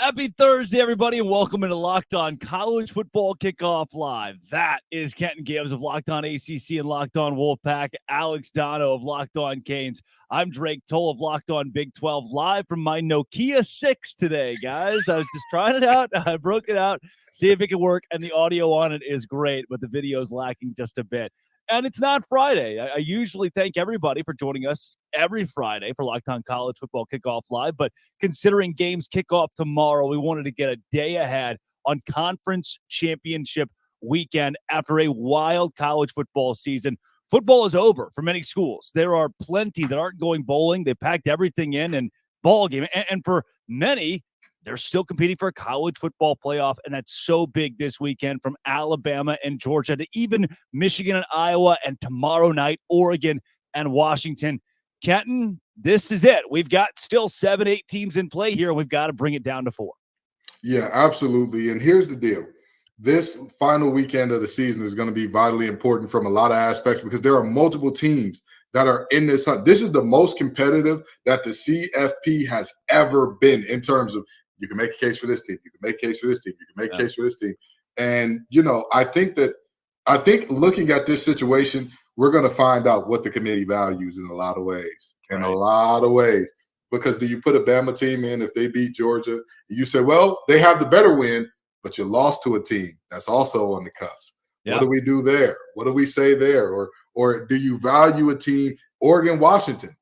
Happy Thursday, everybody, and welcome into Locked On College Football Kickoff Live. That is Kenton Gibbs of Locked On ACC and Locked On Wolfpack, Alex Dono of Locked On Canes. I'm Drake Toll of Locked On Big 12, live from my Nokia 6 today, guys. I was just trying it out. I broke it out, see if it can work, and the audio on it is great, but the video is lacking just a bit. And it's not Friday. I usually thank everybody for joining us every Friday for Locked On College Football Kickoff Live, but considering games kick off tomorrow, we wanted to get a day ahead on Conference Championship weekend after a wild college football season. Football is over for many schools. There are plenty that aren't going bowling. They packed everything in and ball game. And for many, they're still competing for a college football playoff, and that's so big this weekend, from Alabama and Georgia to even Michigan and Iowa, and tomorrow night, Oregon and Washington. Kenton, this is it. We've got still 7-8 teams in play here, and we've got to bring it down to 4. Yeah, absolutely. And here's the deal. This final weekend of the season is going to be vitally important from a lot of aspects because there are multiple teams that are in this hunt. This is the most competitive that the CFP has ever been in terms of you can make a case for this team, you can make a case for this team, you can make a case for this team. And, I think looking at this situation, we're going to find out what the committee values in a lot of ways. Because do you put a Bama team in if they beat Georgia? You say, well, they have the better win, but you lost to a team that's also on the cusp. Yeah. What do we do there? What do we say there? Or do you value a team, Oregon, Washington?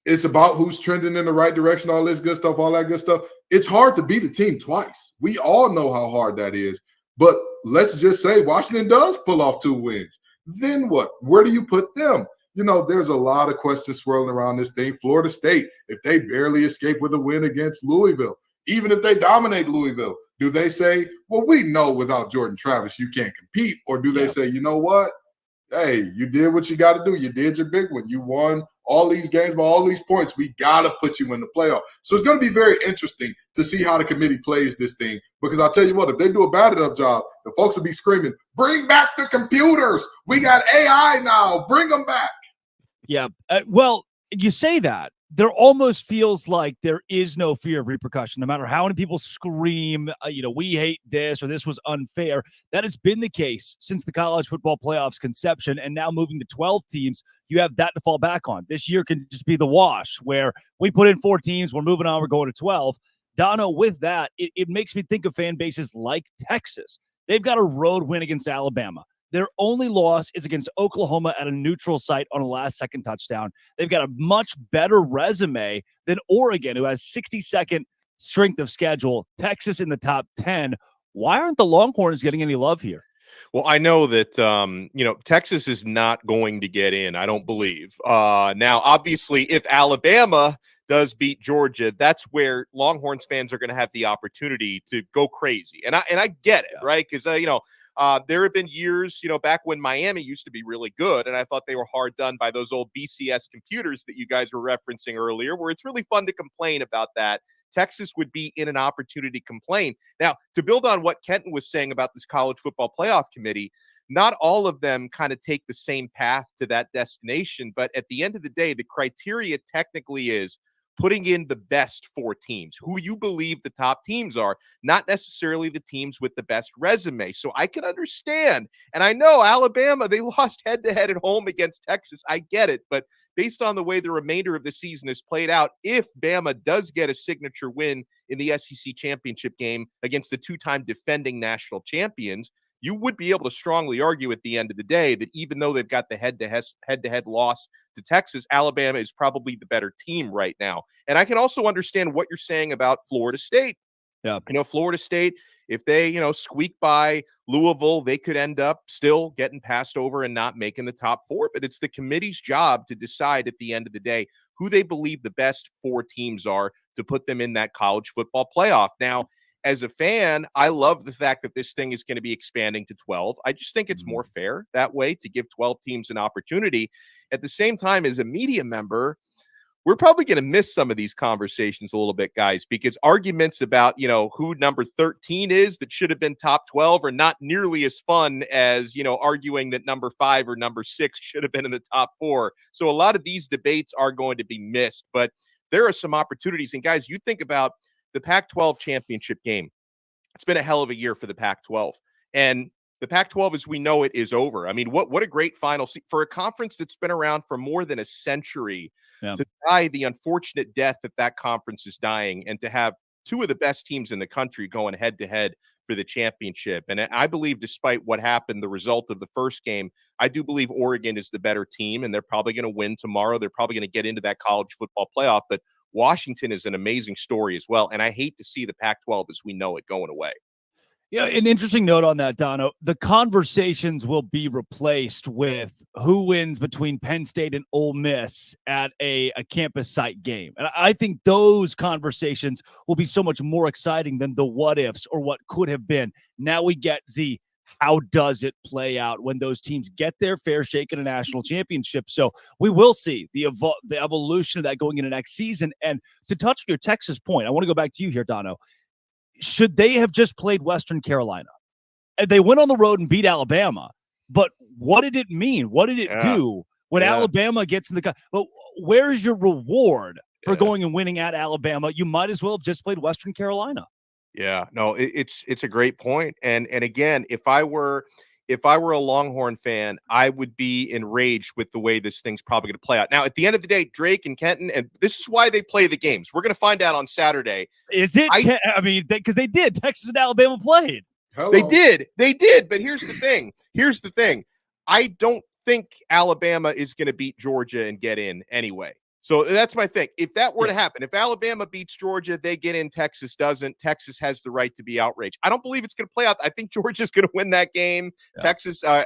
It's about who's trending in the right direction, all this good stuff, all that good stuff. It's hard to beat a team twice. We all know how hard that is. But let's just say Washington does pull off 2 wins. Then what? Where do you put them? There's a lot of questions swirling around this thing. Florida State, if they barely escape with a win against Louisville, even if they dominate Louisville, do they say, well, we know without Jordan Travis you can't compete? Or do they say, you know what? Hey, you did what you got to do. You did your big one. You won all these games by all these points. We got to put you in the playoff. So it's going to be very interesting to see how the committee plays this thing. Because I'll tell you what, if they do a bad enough job, the folks will be screaming, bring back the computers. We got AI now. Bring them back. Yeah. Well, you say that. There almost feels like there is no fear of repercussion, no matter how many people scream, we hate this or this was unfair. That has been the case since the college football playoffs conception, and now moving to 12 teams, you have that to fall back on. This year can just be the wash where we put in 4 teams, we're moving on, we're going to 12. Dono, with that, it makes me think of fan bases like Texas. They've got a road win against Alabama. Their only loss is against Oklahoma at a neutral site on a last-second touchdown. They've got a much better resume than Oregon, who has 62nd strength of schedule. Texas in the top 10. Why aren't the Longhorns getting any love here? Well, I know that, Texas is not going to get in, I don't believe. Now, obviously, if Alabama does beat Georgia, that's where Longhorns fans are going to have the opportunity to go crazy. And I get it, right? Because, there have been years, back when Miami used to be really good, and I thought they were hard done by those old BCS computers that you guys were referencing earlier, where it's really fun to complain about that. Texas would be in an opportunity to complain. Now, to build on what Kenton was saying about this college football playoff committee, not all of them kind of take the same path to that destination, but at the end of the day, the criteria technically is putting in the best 4 teams, who you believe the top teams are, not necessarily the teams with the best resume. So I can understand. And I know Alabama, they lost head-to-head at home against Texas. I get it. But based on the way the remainder of the season is played out, if Bama does get a signature win in the SEC championship game against the 2-time defending national champions, you would be able to strongly argue at the end of the day that even though they've got the head-to-head loss to Texas, Alabama is probably the better team right now. And I can also understand what you're saying about Florida State. Yeah. Florida State, if they, squeak by Louisville, they could end up still getting passed over and not making the top 4. But it's the committee's job to decide at the end of the day who they believe the best 4 teams are to put them in that college football playoff. Now, as a fan, I love the fact that this thing is going to be expanding to 12. I just think it's more fair that way to give 12 teams an opportunity. At the same time, as a media member, we're probably going to miss some of these conversations a little bit, guys, because arguments about, who number 13 is that should have been top 12 are not nearly as fun as, arguing that number 5 or number 6 should have been in the top 4. So a lot of these debates are going to be missed, but there are some opportunities. And guys, you think about the Pac-12 championship game. It's been a hell of a year for the Pac-12. And the Pac-12, as we know it, is over. I mean, what a great final for a conference that's been around for more than a century to die the unfortunate death that conference is dying, and to have two of the best teams in the country going head-to-head for the championship. And I believe, despite what happened, the result of the first game, I do believe Oregon is the better team, and they're probably going to win tomorrow. They're probably going to get into that college football playoff. But Washington is an amazing story as well, and I hate to see the Pac-12 as we know it going away. Yeah, an interesting note on that, Dono. The conversations will be replaced with who wins between Penn State and Ole Miss at a campus site game. And I think those conversations will be so much more exciting than the what ifs or what could have been. Now we get the how does it play out when those teams get their fair shake at a national championship. So we will see the evolution of that going into next season. And to touch on your Texas point, I want to go back to you here, Dono. Should they have just played Western Carolina? And they went on the road and beat Alabama, but what did it mean? What did it do when Alabama gets in the – well, where's your reward for going and winning at Alabama? You might as well have just played Western Carolina. Yeah, no, it's a great point. And again, if I were a Longhorn fan, I would be enraged with the way this thing's probably going to play out. Now, at the end of the day, Drake and Kenton, and this is why they play the games. We're going to find out on Saturday. Is it? I mean, because they did. Texas and Alabama played. Hello. They did. But here's the thing. I don't think Alabama is going to beat Georgia and get in anyway. So that's my thing. If that were to happen, if Alabama beats Georgia, they get in, Texas doesn't. Texas has the right to be outraged. I don't believe it's going to play out. I think Georgia's going to win that game. Yeah.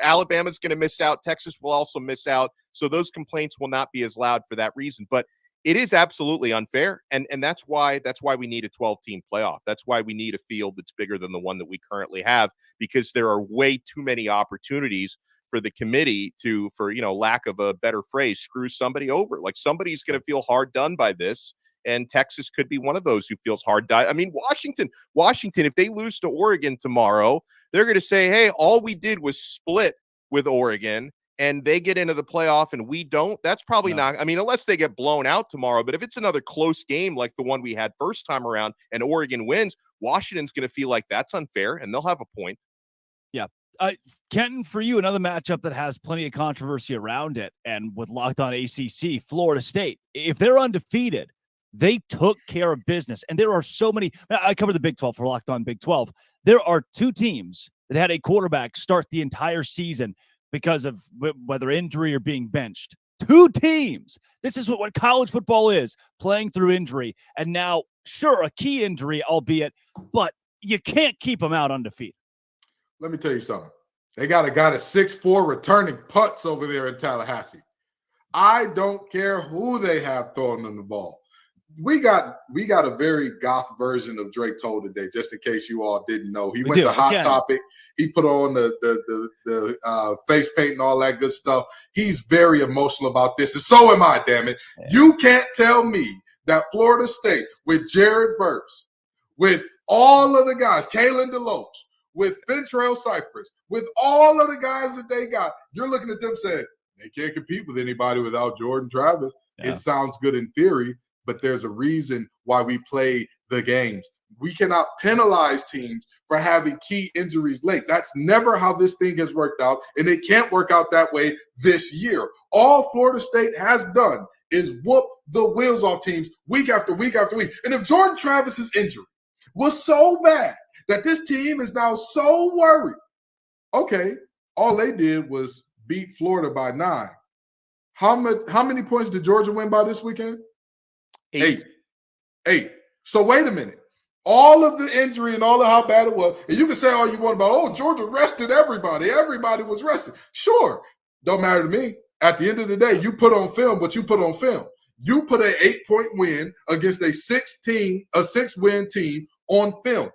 Alabama's going to miss out. Texas will also miss out. So those complaints will not be as loud for that reason. But it is absolutely unfair. And that's why we need a 12-team playoff. That's why we need a field that's bigger than the one that we currently have, because there are way too many opportunities for the committee to, for lack of a better phrase, screw somebody over. Like, somebody's going to feel hard done by this, and Texas could be one of those who feels hard done. I mean, Washington, if they lose to Oregon tomorrow, they're going to say, hey, all we did was split with Oregon, and they get into the playoff and we don't. That's probably not, I mean, unless they get blown out tomorrow. But if it's another close game like the one we had first time around and Oregon wins, Washington's going to feel like that's unfair, and they'll have a point. Yeah. Kenton, for you, another matchup that has plenty of controversy around it, and with Locked On ACC, Florida State. If they're undefeated, they took care of business. And there are so many. I cover the Big 12 for Locked On Big 12. There are two teams that had a quarterback start the entire season because of whether injury or being benched. Two teams. This is what college football is, playing through injury. And now, sure, a key injury, albeit, but you can't keep them out undefeated. Let me tell you something. They got a guy that's 6'4", returning punts over there in Tallahassee. I don't care who they have throwing them the ball. We got a very goth version of Drake Toll today, just in case you all didn't know. He went to Hot Topic. He put on the face paint and all that good stuff. He's very emotional about this, and so am I, damn it. Yeah. You can't tell me that Florida State, with Jared Verse, with all of the guys, Kalen DeLoach, with Ventrell Cypress, with all of the guys that they got, you're looking at them saying, they can't compete with anybody without Jordan Travis. Yeah. It sounds good in theory, but there's a reason why we play the games. We cannot penalize teams for having key injuries late. That's never how this thing has worked out, and it can't work out that way this year. All Florida State has done is whoop the wheels off teams week after week after week. And if Jordan Travis's injury was so bad that this team is now so worried, okay, all they did was beat Florida by 9. How many points did Georgia win by this weekend? 8. So wait a minute. All of the injury and all of how bad it was, and you can say all you want about, Georgia rested everybody. Everybody was rested. Sure. Don't matter to me. At the end of the day, you put on film what you put on film. You put an 8-point win against a 6-win team on film.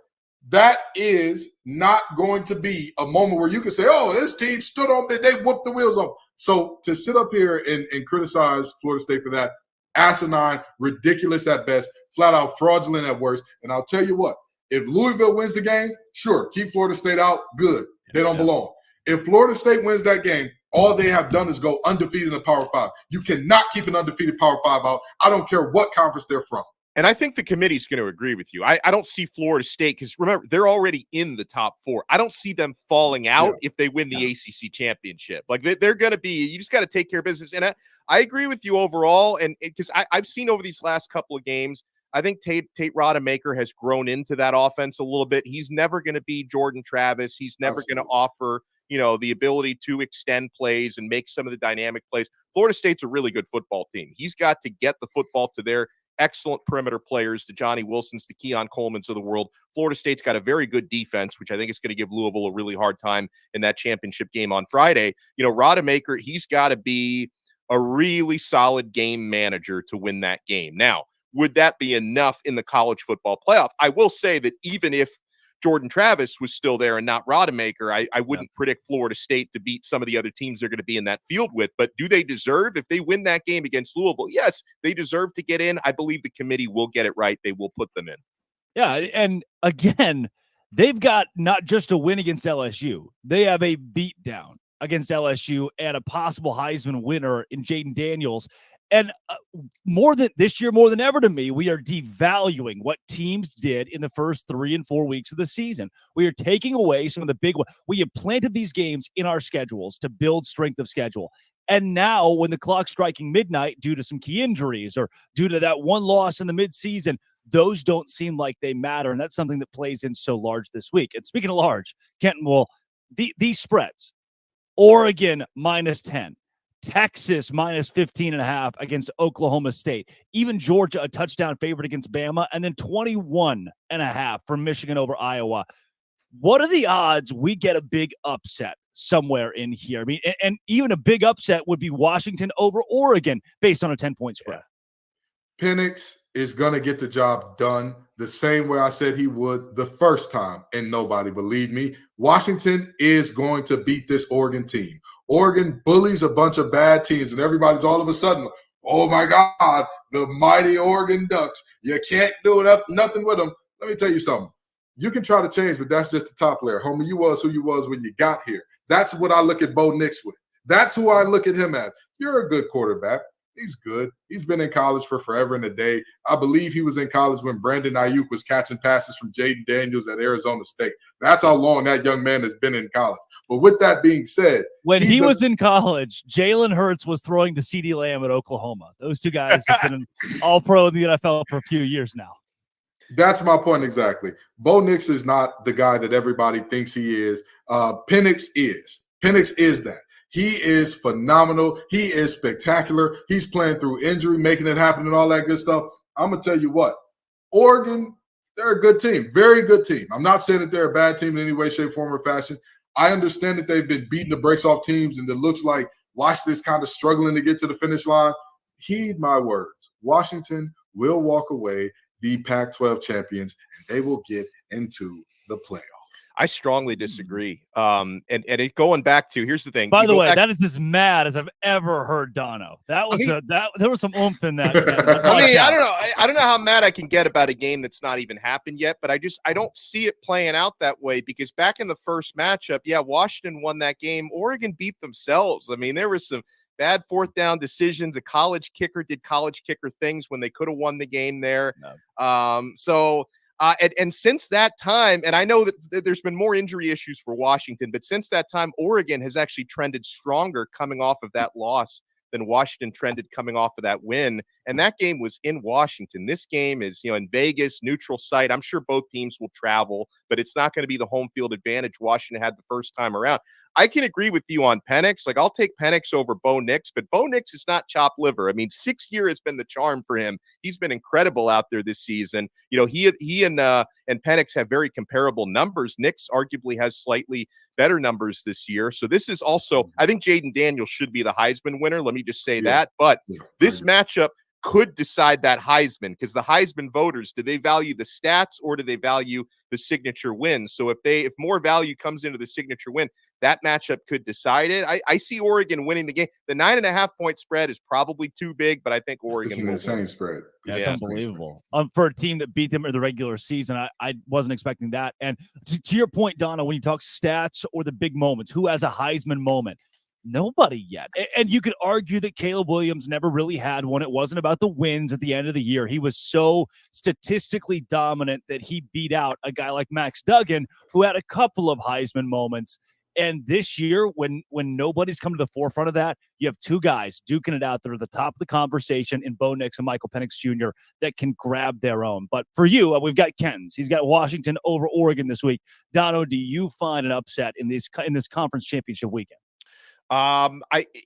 That is not going to be a moment where you can say, this team stood on, they whooped the wheels off. So to sit up here and criticize Florida State for that, asinine, ridiculous at best, flat out fraudulent at worst. And I'll tell you what, if Louisville wins the game, sure, keep Florida State out, good. They don't belong. If Florida State wins that game, all they have done is go undefeated in the Power 5. You cannot keep an undefeated Power 5 out. I don't care what conference they're from. And I think the committee's going to agree with you. I don't see Florida State, because remember, they're already in the top 4. I don't see them falling out if they win the ACC championship. Like they're going to be, you just got to take care of business. And I agree with you overall. And because I've seen over these last couple of games, I think Tate Rodemaker has grown into that offense a little bit. He's never going to be Jordan Travis. He's never going to offer, the ability to extend plays and make some of the dynamic plays. Florida State's a really good football team. He's got to get the football to their excellent perimeter players, the Johnny Wilsons, the Keon Colemans of the world. Florida State's got a very good defense, which I think is going to give Louisville a really hard time in that championship game on Friday. Rodemaker, he's got to be a really solid game manager to win that game. Now, would that be enough in the college football playoff? I will say that even if Jordan Travis was still there and not Rodemaker, I wouldn't predict Florida State to beat some of the other teams they're going to be in that field with. But do they deserve, if they win that game against Louisville? Yes, they deserve to get in. I believe the committee will get it right. They will put them in. Yeah, and again, they've got not just a win against LSU. They have a beatdown against LSU and a possible Heisman winner in Jaden Daniels. And more than ever to me, we are devaluing what teams did in the first 3 and 4 weeks of the season. We are taking away some of the big ones. We have planted these games in our schedules to build strength of schedule. And now when the clock's striking midnight due to some key injuries or due to that one loss in the midseason, those don't seem like they matter. And that's something that plays in so large this week. And speaking of large, Kenton, these spreads, Oregon -10. Texas -15.5 against Oklahoma State. Even Georgia, a touchdown favorite against Bama, and then 21.5 for Michigan over Iowa. What are the odds we get a big upset somewhere in here? I mean, and even a big upset would be Washington over Oregon based on a 10-point spread. Penix is going to get the job done the same way I said he would the first time, and nobody believed me. Washington is going to beat this Oregon team. Oregon bullies a bunch of bad teams, and everybody's all of a sudden, oh, my God, the mighty Oregon Ducks. You can't do nothing with them. Let me tell you something. You can try to change, but that's just the top layer. Homie, you was who you was when you got here. That's what I look at Bo Nix with. That's who I look at him as. You're a good quarterback. He's good. He's been in college for forever and a day. I believe he was in college when Brandon Ayuk was catching passes from Jaden Daniels at Arizona State. That's how long that young man has been in college. But with that being said, when he was in college, Jalen Hurts was throwing to CeeDee Lamb at Oklahoma. Those two guys have been all-pro in the NFL for a few years now. That's my point exactly. Bo Nix is not the guy that everybody thinks he is. Penix is. Penix is that. He is phenomenal. He is spectacular. He's playing through injury, making it happen and all that good stuff. I'm going to tell you what. Oregon, they're a good team. Very good team. I'm not saying that they're a bad team in any way, shape, form, or fashion. I understand that they've been beating the brakes off teams and it looks like Washington's kind of struggling to get to the finish line. Heed my words. Washington will walk away the Pac-12 champions, and they will get into the playoff. I strongly disagree. And it going back to, here's the thing. By the way, that is as mad as I've ever heard Dono. That was there was some oomph in that. I don't know how mad I can get about a game that's not even happened yet, but I don't see it playing out that way, because back in the first matchup, Washington won that game. Oregon beat themselves. I mean, there was some bad fourth down decisions. A college kicker did college kicker things when they could have won the game there. No. And since that time, and I know that there's been more injury issues for Washington, but since that time, Oregon has actually trended stronger coming off of that loss than Washington trended coming off of that win. And that game was in Washington. This game is, in Vegas, neutral site. I'm sure both teams will travel, but it's not going to be the home field advantage Washington had the first time around. I can agree with you on Penix. Like, I'll take Penix over Bo Nix, but Bo Nix is not chopped liver. I mean, 6 year has been the charm for him. He's been incredible out there this season. He and Penix have very comparable numbers. Nix arguably has slightly better numbers this year. So this is also, I think Jaden Daniels should be the Heisman winner. Let me just say that. But this matchup could decide that Heisman, because the Heisman voters, do they value the stats or do they value the signature win? So if more value comes into the signature win, that matchup could decide it. I see Oregon winning the game. The 9.5-point spread is probably too big, but I think Oregon will win. Insane spread. That's unbelievable. For a team that beat them in the regular season, I wasn't expecting that. And to your point, Donna, when you talk stats or the big moments, who has a Heisman moment? Nobody yet. And you could argue that Caleb Williams never really had one. It wasn't about the wins at the end of the year. He was so statistically dominant that he beat out a guy like Max Duggan, who had a couple of Heisman moments. And this year, when nobody's come to the forefront of that, you have two guys duking it out there at the top of the conversation in Bo Nix and Michael Penix Jr. that can grab their own. But for you, we've got Ken's. He's got Washington over Oregon this week. Dono, do you find an upset in this conference championship weekend?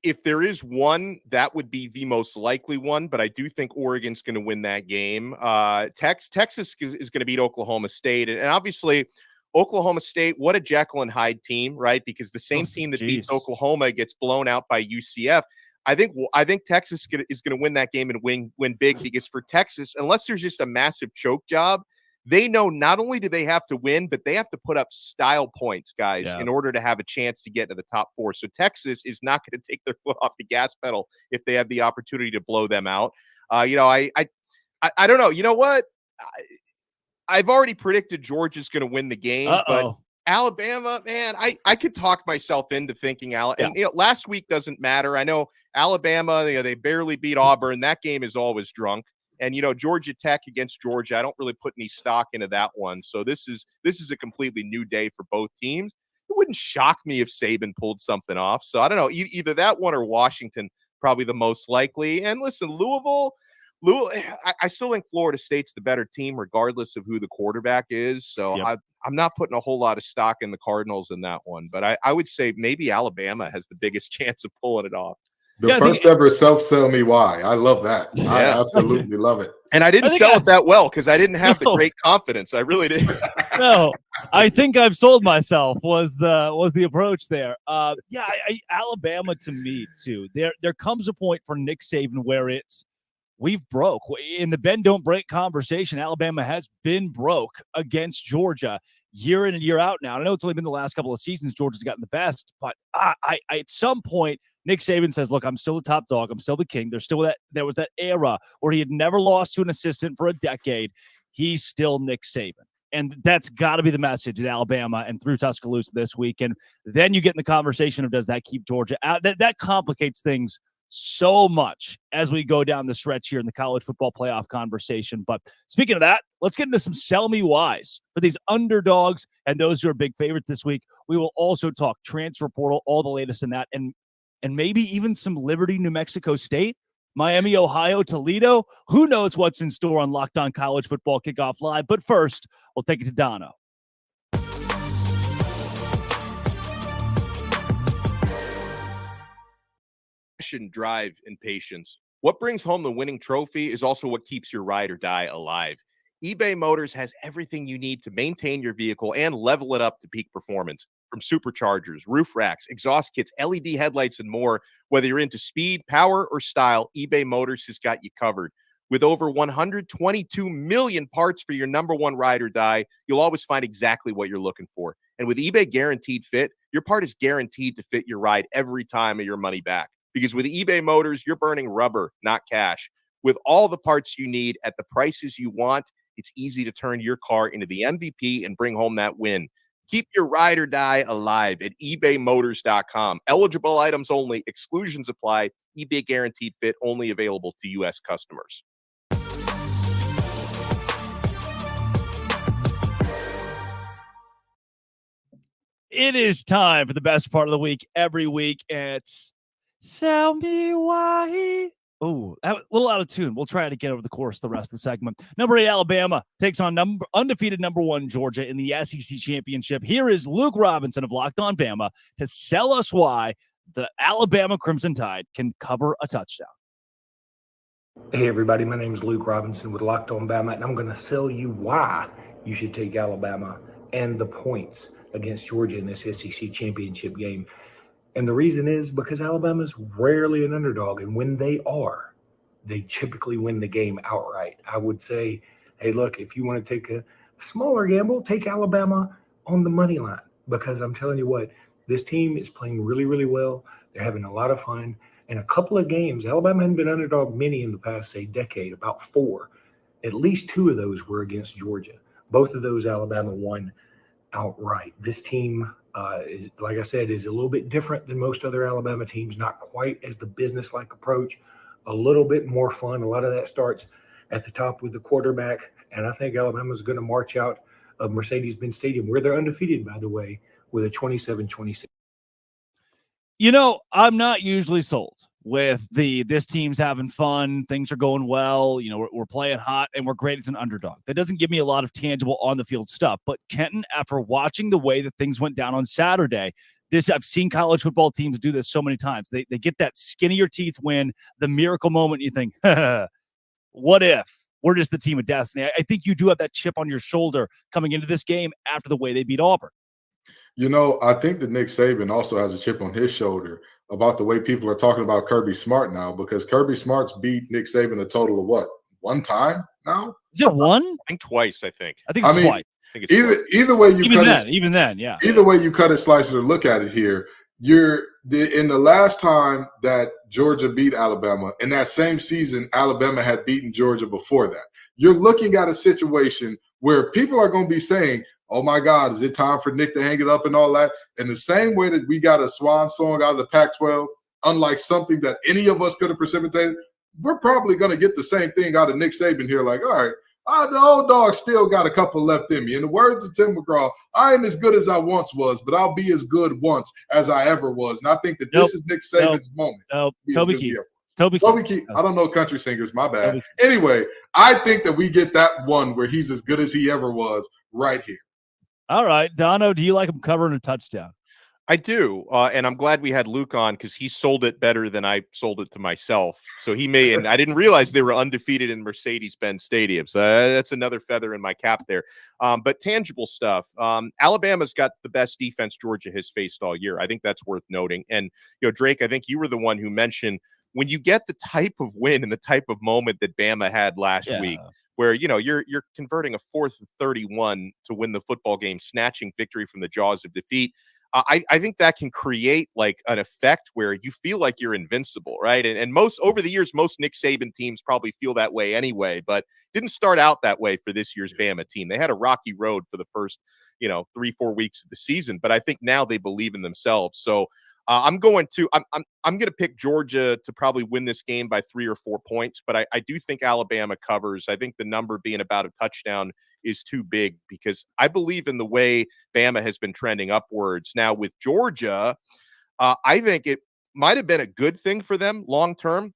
If there is one, that would be the most likely one, but I do think Oregon's going to win that game. Texas is going to beat Oklahoma State, and obviously Oklahoma State, what a Jekyll and Hyde team, right? Because the same team that beats Oklahoma gets blown out by UCF. I think Texas is going to win that game and win big, because for Texas, unless there's just a massive choke job, they know not only do they have to win, but they have to put up style points, guys, in order to have a chance to get to the top four. So Texas is not going to take their foot off the gas pedal if they have the opportunity to blow them out. I don't know. You know what? I've already predicted Georgia's going to win the game, but Alabama, man, I could talk myself into thinking and last week doesn't matter. I know Alabama, they barely beat Auburn. That game is always drunk. And, Georgia Tech against Georgia, I don't really put any stock into that one. So this is a completely new day for both teams. It wouldn't shock me if Saban pulled something off. So I don't know, either that one or Washington, probably the most likely. And listen, Louisville, I still think Florida State's the better team, regardless of who the quarterback is. So I'm not putting a whole lot of stock in the Cardinals in that one. But I would say maybe Alabama has the biggest chance of pulling it off. The first ever self-sell me why. I love that. Yeah. I absolutely love it. And I didn't sell it that well because I didn't have the great confidence. I really didn't. No, I think I've sold myself was the approach there. Alabama to me too. There comes a point for Nick Saban where we've broke. In the bend don't break conversation, Alabama has been broke against Georgia year in and year out now. I know it's only been the last couple of seasons Georgia's gotten the best, but I at some point Nick Saban says, look, I'm still the top dog. I'm still the king. There was that era where he had never lost to an assistant for a decade. He's still Nick Saban. And that's got to be the message at Alabama and through Tuscaloosa this week. And then you get in the conversation of, does that keep Georgia out? That complicates things so much as we go down the stretch here in the college football playoff conversation. But speaking of that, let's get into some sell me whys for these underdogs and those who are big favorites this week. We will also talk transfer portal, all the latest in that, and maybe even some Liberty, New Mexico State, Miami, Ohio, Toledo. Who knows what's in store on Locked On College Football Kickoff Live. But first, we'll take it to Dono. Drive and patience. What brings home the winning trophy is also what keeps your ride or die alive. eBay Motors has everything you need to maintain your vehicle and level it up to peak performance. From superchargers, roof racks, exhaust kits, LED headlights, and more. Whether you're into speed, power, or style, eBay Motors has got you covered. With over 122 million parts for your number one ride or die, you'll always find exactly what you're looking for. And with eBay Guaranteed Fit, your part is guaranteed to fit your ride every time or your money back. Because with eBay Motors, you're burning rubber, not cash. With all the parts you need at the prices you want, it's easy to turn your car into the MVP and bring home that win. Keep your ride or die alive at ebaymotors.com. Eligible items only. Exclusions apply. eBay Guaranteed Fit only available to U.S. customers. It is time for the best part of the week every week. It's Sell Me Why. Oh, a little out of tune. We'll try it again over the course of the rest of the segment. Number 8, Alabama takes on undefeated number 1 Georgia in the SEC Championship. Here is Luke Robinson of Locked On Bama to sell us why the Alabama Crimson Tide can cover a touchdown. Hey, everybody. My name is Luke Robinson with Locked On Bama, and I'm going to sell you why you should take Alabama and the points against Georgia in this SEC Championship game. And the reason is because Alabama's rarely an underdog. And when they are, they typically win the game outright. I would say, hey, look, if you want to take a smaller gamble, take Alabama on the money line. Because I'm telling you what, this team is playing really, really well. They're having a lot of fun. In a couple of games, Alabama hadn't been underdog many in the past, say, decade, about 4. At least 2 of those were against Georgia. Both of those Alabama won outright. This team, like I said, is a little bit different than most other Alabama teams, not quite as the business-like approach, a little bit more fun. A lot of that starts at the top with the quarterback, and I think Alabama's going to march out of Mercedes-Benz Stadium, where they're undefeated, by the way, with a 27-26. I'm not usually sold with this team's having fun, things are going well, we're playing hot, and we're great as an underdog. That doesn't give me a lot of tangible on-the-field stuff. But Kenton, after watching the way that things went down on Saturday, I've seen college football teams do this so many times. They get that skin-of-your-teeth win, the miracle moment, you think, what if we're just the team of destiny? I think you do have that chip on your shoulder coming into this game after the way they beat Auburn. I think that Nick Saban also has a chip on his shoulder about the way people are talking about Kirby Smart now, because Kirby Smart's beat Nick Saban a total of what? One time now? Is it one? I think twice. I think it's twice. Either way you even then, yeah. Either way you cut it, slice it, or look at it here, in the last time that Georgia beat Alabama, in that same season, Alabama had beaten Georgia before that. You're looking at a situation where people are going to be saying, oh my God, is it time for Nick to hang it up and all that? In the same way that we got a swan song out of the Pac-12, unlike something that any of us could have precipitated, we're probably going to get the same thing out of Nick Saban here. Like, all right, the old dog still got a couple left in me. In the words of Tim McGraw, I ain't as good as I once was, but I'll be as good once as I ever was. And I think that this is Nick Saban's moment. Toby Keith. Toby Keith. I don't know country singers. My bad. Anyway, I think that we get that one where he's as good as he ever was right here. All right. Dono, do you like him covering a touchdown? I do. And I'm glad we had Luke on because he sold it better than I sold it to myself. So he may, and I didn't realize they were undefeated in Mercedes-Benz Stadium. So that's another feather in my cap there. But tangible stuff. Alabama's got the best defense Georgia has faced all year. I think that's worth noting. And, Drake, I think you were the one who mentioned when you get the type of win and the type of moment that Bama had last week, where, you're converting a 4th and 31 to win the football game, snatching victory from the jaws of defeat. I think that can create like an effect where you feel like you're invincible, right? And most over the years, most Nick Saban teams probably feel that way anyway, but didn't start out that way for this year's Bama team. They had a rocky road for the first, 3-4 weeks of the season, but I think now they believe in themselves. So I'm going to pick Georgia to probably win this game by 3 or 4 points, but I do think Alabama covers. I think the number being about a touchdown is too big because I believe in the way Bama has been trending upwards. Now with Georgia, I think it might have been a good thing for them long term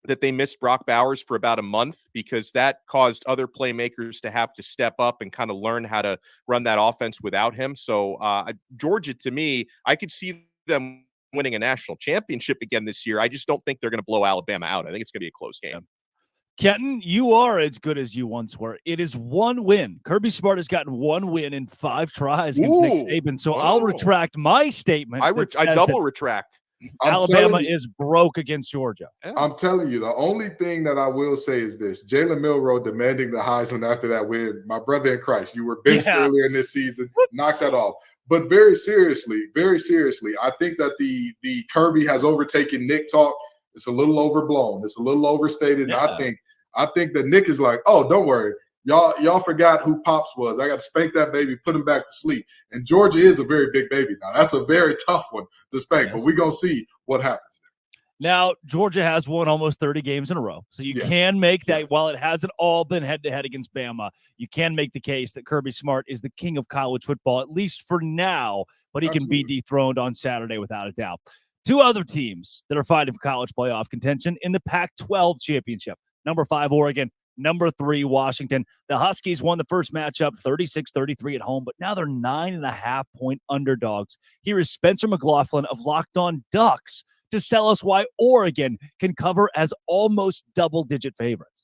that they missed Brock Bowers for about a month because that caused other playmakers to have to step up and kind of learn how to run that offense without him. So Georgia, to me, I could see them winning a national championship again this year. I just don't think they're going to blow Alabama out. I think it's going to be a close game. Kenton, you are as good as you once were. It is one win. Kirby Smart has gotten one win in 5 tries against Nick Saban. So I'll retract my statement. I double retract. Alabama is broke against Georgia. I'm telling you, the only thing that I will say is this. Jalen Milroe demanding the Heisman after that win. My brother in Christ, you were benched earlier in this season. Knock that off. But very seriously, I think that the Kirby has overtaken Nick talk. It's a little overblown. It's a little overstated. Yeah. And I think that Nick is like, oh, don't worry. Y'all forgot who Pops was. I got to spank that baby, put him back to sleep. And Georgia is a very big baby now. That's a very tough one to spank, but we're going to see what happens. Now, Georgia has won almost 30 games in a row. So you can make that, while it hasn't all been head-to-head against Bama, you can make the case that Kirby Smart is the king of college football, at least for now, but he can be dethroned on Saturday without a doubt. 2 other teams that are fighting for college playoff contention in the Pac-12 Championship. Number 5, Oregon. Number 3, Washington. The Huskies won the first matchup 36-33 at home, but now they're 9.5-point underdogs. Here is Spencer McLaughlin of Locked On Ducks to tell us why Oregon can cover as almost double-digit favorites.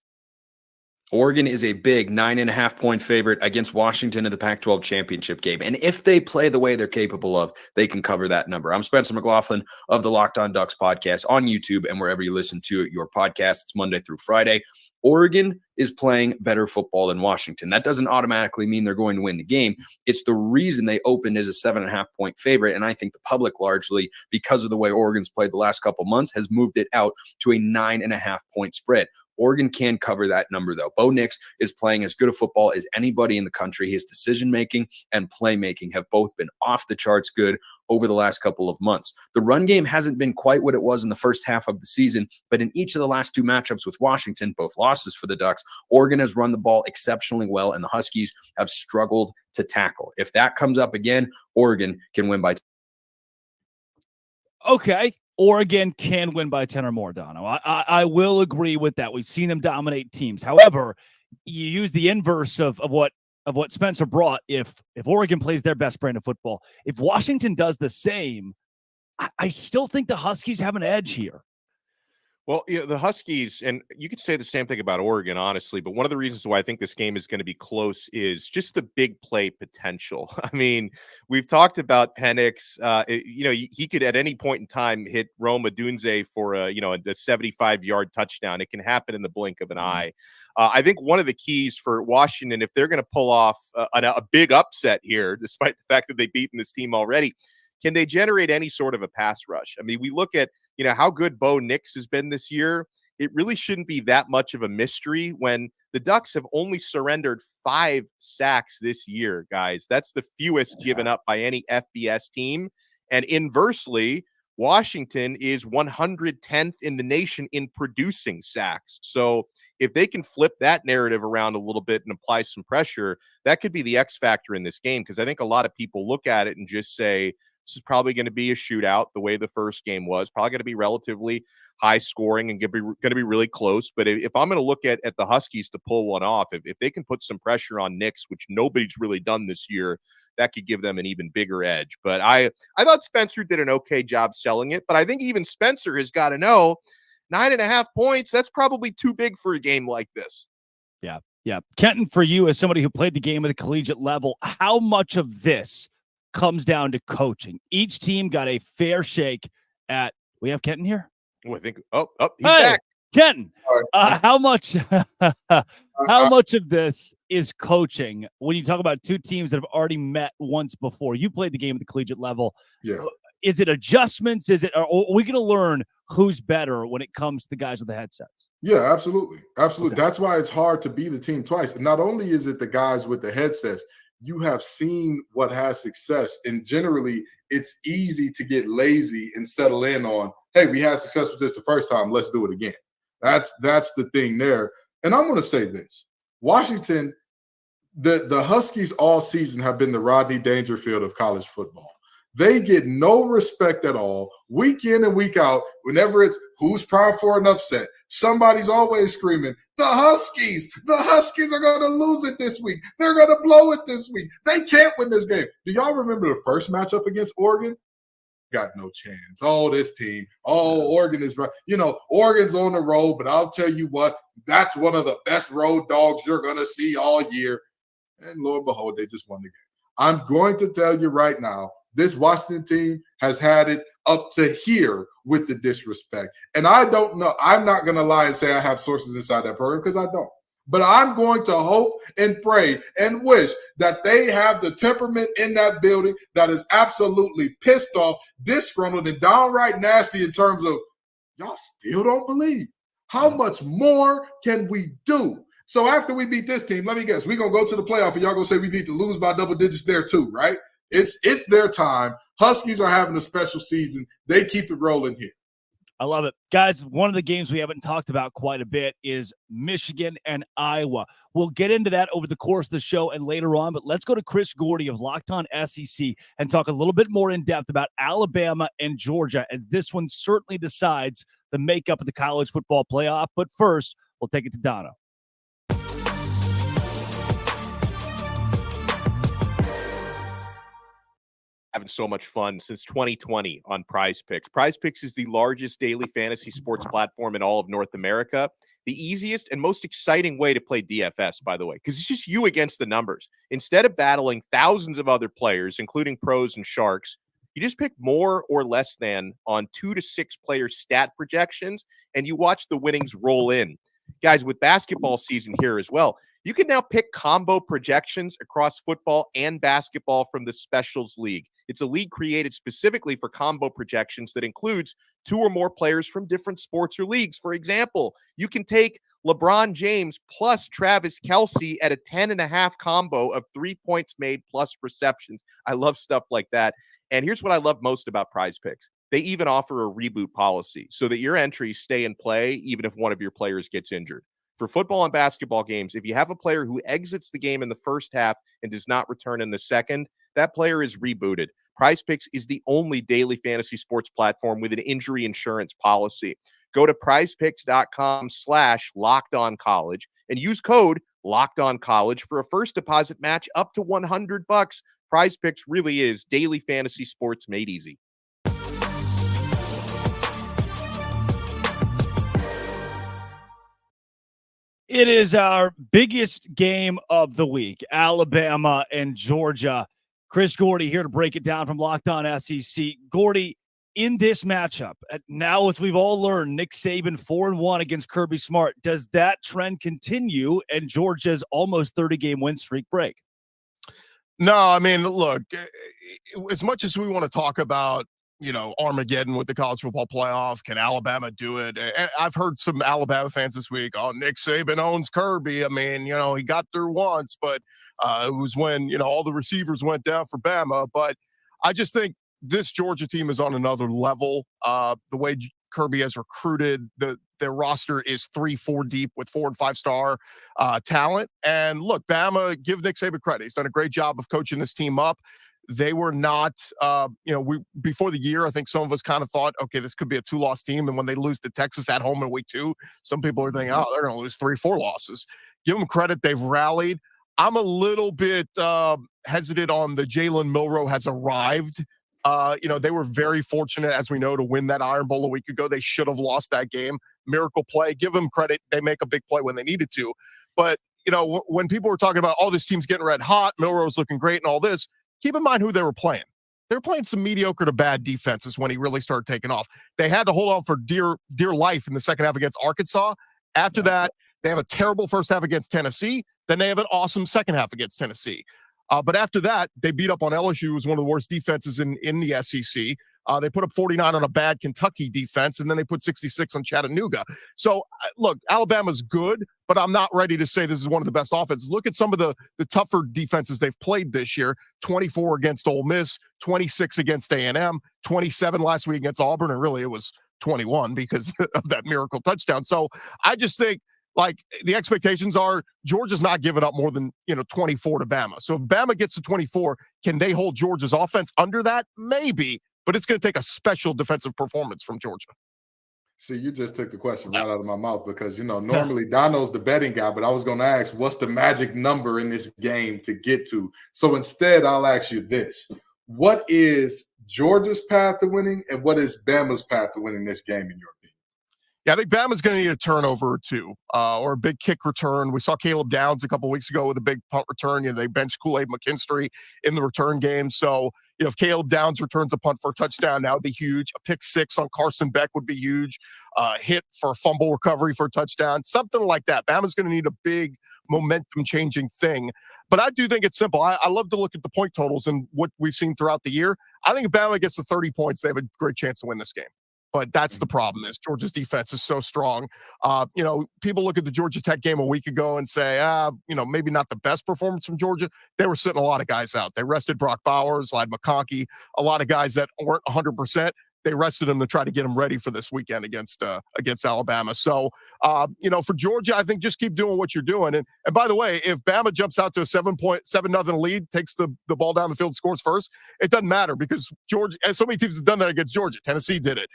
Oregon is a big 9.5-point favorite against Washington in the Pac-12 championship game. And if they play the way they're capable of, they can cover that number. I'm Spencer McLaughlin of the Locked On Ducks podcast on YouTube and wherever you listen to your podcast. It's Monday through Friday. Oregon is playing better football than Washington. That doesn't automatically mean they're going to win the game. It's the reason they opened as a 7.5-point favorite. And I think the public largely, because of the way Oregon's played the last couple months, has moved it out to a 9.5-point spread. Oregon can cover that number, though. Bo Nix is playing as good a football as anybody in the country. His decision-making and playmaking have both been off the charts good over the last couple of months. The run game hasn't been quite what it was in the first half of the season, but in each of the last two matchups with Washington, both losses for the Ducks, Oregon has run the ball exceptionally well, and the Huskies have struggled to tackle. If that comes up again, Oregon can win by 10. Okay. Oregon can win by 10 or more, Dono. I will agree with that. We've seen them dominate teams. However, you use the inverse of what Spencer brought. If Oregon plays their best brand of football, if Washington does the same, I still think the Huskies have an edge here. Well, the Huskies, and you could say the same thing about Oregon, honestly, but one of the reasons why I think this game is going to be close is just the big play potential. I mean, we've talked about Penix. He could at any point in time hit Rome Odunze for a 75-yard touchdown. It can happen in the blink of an eye. I think one of the keys for Washington, if they're going to pull off a big upset here, despite the fact that they've beaten this team already, can they generate any sort of a pass rush? I mean, we look at how good Bo Nix has been this year. It really shouldn't be that much of a mystery when the Ducks have only surrendered 5 sacks this year, guys. That's the fewest given up by any FBS team. And inversely, Washington is 110th in the nation in producing sacks. So if they can flip that narrative around a little bit and apply some pressure, that could be the X factor in this game, because I think a lot of people look at it and just say, this is probably going to be a shootout the way the first game was, probably going to be relatively high scoring and going to be really close. But if I'm going to look at the Huskies to pull one off, if they can put some pressure on Nix, which nobody's really done this year, that could give them an even bigger edge. But I thought Spencer did an okay job selling it. But I think even Spencer has got to know 9.5 points, that's probably too big for a game like this. Yeah. Kenton, for you as somebody who played the game at the collegiate level, how much of this comes down to coaching? Each team got a fair shake at. We have Kenton here. I think. He's back. Kenton, Right. how much of this is coaching when you talk about two teams that have already met once before? You played the game at the collegiate level. Yeah. Is it adjustments? Are we going to learn who's better when it comes to the guys with the headsets? Yeah, absolutely. Absolutely. Okay. That's why it's hard to be the team twice. Not only is it the guys with the headsets, you have seen what has success. And generally, it's easy to get lazy and settle in on, hey, we had success with this the first time. Let's do it again. That's the thing there. And I'm going to say this. Washington, the Huskies all season have been the Rodney Dangerfield of college football. They get no respect at all, week in and week out. Whenever it's who's primed for an upset, somebody's always screaming, the Huskies are going to lose it this week. They're going to blow it this week. They can't win this game. Do y'all remember the first matchup against Oregon? Got no chance. Oh, this team. Oh, Oregon is right. Oregon's on the road, but I'll tell you what, that's one of the best road dogs you're going to see all year. And lo and behold, they just won the game. I'm going to tell you right now, this Washington team has had it up to here with the disrespect. And I don't know. I'm not going to lie and say I have sources inside that program, because I don't. But I'm going to hope and pray and wish that they have the temperament in that building that is absolutely pissed off, disgruntled, and downright nasty in terms of, y'all still don't believe. How much more can we do? So after we beat this team, let me guess, we're going to go to the playoff and y'all going to say we need to lose by double digits there too, right? It's their time. Huskies are having a special season. They keep it rolling here. I love it. Guys, one of the games we haven't talked about quite a bit is Michigan and Iowa. We'll get into that over the course of the show and later on, but let's go to Chris Gordy of Locked On SEC and talk a little bit more in depth about Alabama and Georgia, as this one certainly decides the makeup of the college football playoff. But first, we'll take it to Dono. Having so much fun since 2020 on Prize Picks. Prize Picks is the largest daily fantasy sports platform in all of North America. The easiest and most exciting way to play DFS, by the way, because it's just you against the numbers. Instead of battling thousands of other players, including pros and sharks, you just pick more or less than on 2 to 6 player stat projections, and you watch the winnings roll in. Guys, with basketball season here as well, you can now pick combo projections across football and basketball from the Specials League. It's a league created specifically for combo projections that includes 2 or more players from different sports or leagues. For example, you can take LeBron James plus Travis Kelce at a 10.5 combo of 3 points made plus receptions. I love stuff like that. And here's what I love most about Prize Picks. They even offer a reboot policy so that your entries stay in play even if one of your players gets injured. For football and basketball games, if you have a player who exits the game in the first half and does not return in the second, that player is rebooted. Prize Picks is the only daily fantasy sports platform with an injury insurance policy. Go to prizepicks.com/lockedoncollege and use code LOCKEDONCollege for a first deposit match up to $100. Prize Picks really is daily fantasy sports made easy. It is our biggest game of the week, Alabama and Georgia. Chris Gordy here to break it down from Locked On SEC. Gordy, in this matchup, now as we've all learned, Nick Saban 4-1 against Kirby Smart. Does that trend continue and Georgia's almost 30-game win streak break? No, I mean, look, as much as we want to talk about, Armageddon with the college football playoff, can Alabama do it? And I've heard some Alabama fans this week, oh, Nick Saban owns Kirby. I mean, he got through once, but it was when, all the receivers went down for Bama. But I just think this Georgia team is on another level. The way Kirby has recruited, their roster is 3-4 deep with 4- and 5-star talent. And look, Bama, give Nick Saban credit. He's done a great job of coaching this team up. They were not, before the year, I think some of us kind of thought, okay, this could be a 2-loss team. And when they lose to Texas at home in week 2, some people are thinking, oh, they're going to lose 3-4 losses. Give them credit. They've rallied. I'm a little bit hesitant on the Jalen Milroe has arrived. They were very fortunate, as we know, to win that Iron Bowl a week ago. They should have lost that game. Miracle play. Give them credit. They make a big play when they needed to. But, when people were talking about, oh, this team's getting red hot, Milroe's looking great and all this, keep in mind who they were playing. They were playing some mediocre to bad defenses when he really started taking off. They had to hold on for dear life in the second half against Arkansas. After that, they have a terrible first half against Tennessee. Then they have an awesome second half against Tennessee. But after that, they beat up on LSU, who was one of the worst defenses in the SEC. They put up 49 on a bad Kentucky defense, and then they put 66 on Chattanooga. So, look, Alabama's good, but I'm not ready to say this is one of the best offenses. Look at some of the tougher defenses they've played this year. 24 against Ole Miss, 26 against A&M, 27 last week against Auburn, and really it was 21 because of that miracle touchdown. So I just think, the expectations are Georgia's not giving up more than, 24 to Bama. So if Bama gets to 24, can they hold Georgia's offense under that? Maybe. But it's going to take a special defensive performance from Georgia. See, you just took the question right out of my mouth because, normally Dono's the betting guy, but I was going to ask, what's the magic number in this game to get to? So instead, I'll ask you this. What is Georgia's path to winning and what is Bama's path to winning this game in your opinion? Yeah, I think Bama's going to need a turnover or two or a big kick return. We saw Caleb Downs a couple weeks ago with a big punt return. They benched Kool-Aid McKinstry in the return game. So, if Caleb Downs returns a punt for a touchdown, that would be huge. A pick 6 on Carson Beck would be huge. Hit for a fumble recovery for a touchdown, something like that. Bama's going to need a big momentum-changing thing. But I do think it's simple. I love to look at the point totals and what we've seen throughout the year. I think if Bama gets to 30 points, they have a great chance to win this game. But that's the problem is Georgia's defense is so strong. People look at the Georgia Tech game a week ago and say, maybe not the best performance from Georgia. They were sitting a lot of guys out. They rested Brock Bowers, Ladd McConkey, a lot of guys that weren't 100%. They rested them to try to get them ready for this weekend against Alabama. So, for Georgia, I think just keep doing what you're doing. And by the way, if Bama jumps out to a 7-0 lead, takes the ball down the field, scores first, it doesn't matter because Georgia, and so many teams have done that against Georgia. Tennessee did it.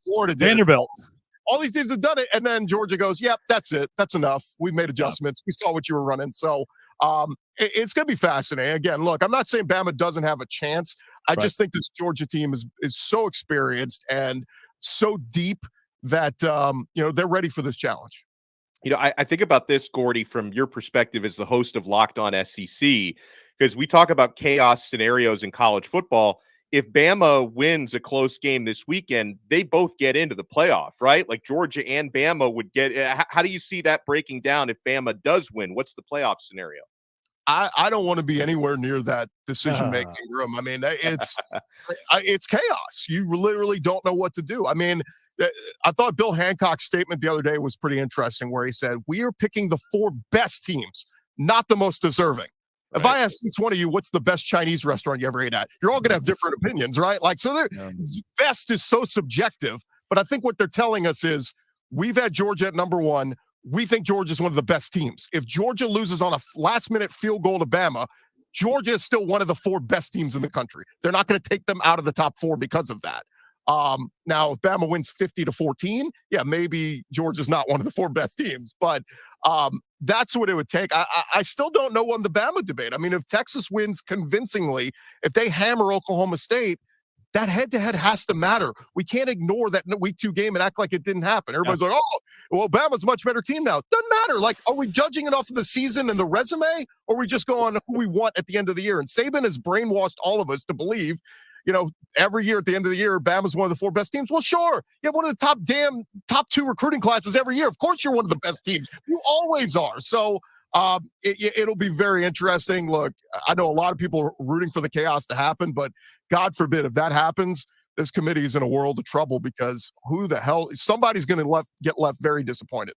Florida did Vanderbilt. it. All these teams have done it. And then Georgia goes, yep, that's it. That's enough. We've made adjustments. We saw what you were running. So it's going to be fascinating. Again, look, I'm not saying Bama doesn't have a chance. I just think this Georgia team is so experienced and so deep that, they're ready for this challenge. I think about this, Gordy, from your perspective as the host of Locked On SEC, because we talk about chaos scenarios in college football. If Bama wins a close game this weekend, they both get into the playoff, right? Like Georgia and Bama would get. How do you see that breaking down if Bama does win? What's the playoff scenario? I don't want to be anywhere near that decision-making room. I mean, it's chaos. You literally don't know what to do. I mean, I thought Bill Hancock's statement the other day was pretty interesting, where he said, we are picking the 4 best teams, not the most deserving. If I ask each one of you, what's the best Chinese restaurant you ever ate at? You're all going to have different opinions, right? Like, so best is so subjective. But I think what they're telling us is we've had Georgia at number 1. We think Georgia is one of the best teams. If Georgia loses on a last-minute field goal to Bama, Georgia is still one of the 4 best teams in the country. They're not going to take them out of the top 4 because of that. Now, if Bama wins 50-14, yeah, maybe Georgia's not one of the 4 best teams. But that's what it would take. I still don't know on the Bama debate. I mean, if Texas wins convincingly, if they hammer Oklahoma State, that head-to-head has to matter. We can't ignore that week 2 game and act like it didn't happen. Everybody's like, oh, well, Bama's a much better team now. Doesn't matter. Like, are we judging it off of the season and the resume, or are we just going on who we want at the end of the year? And Saban has brainwashed all of us to believe, every year at the end of the year, Bama's one of the 4 best teams. Well, sure. You have one of the top 2 recruiting classes every year. Of course you're one of the best teams. You always are. So it'll be very interesting. Look, I know a lot of people are rooting for the chaos to happen, but God forbid if that happens, this committee is in a world of trouble, because who the hell, somebody's going to get left very disappointed.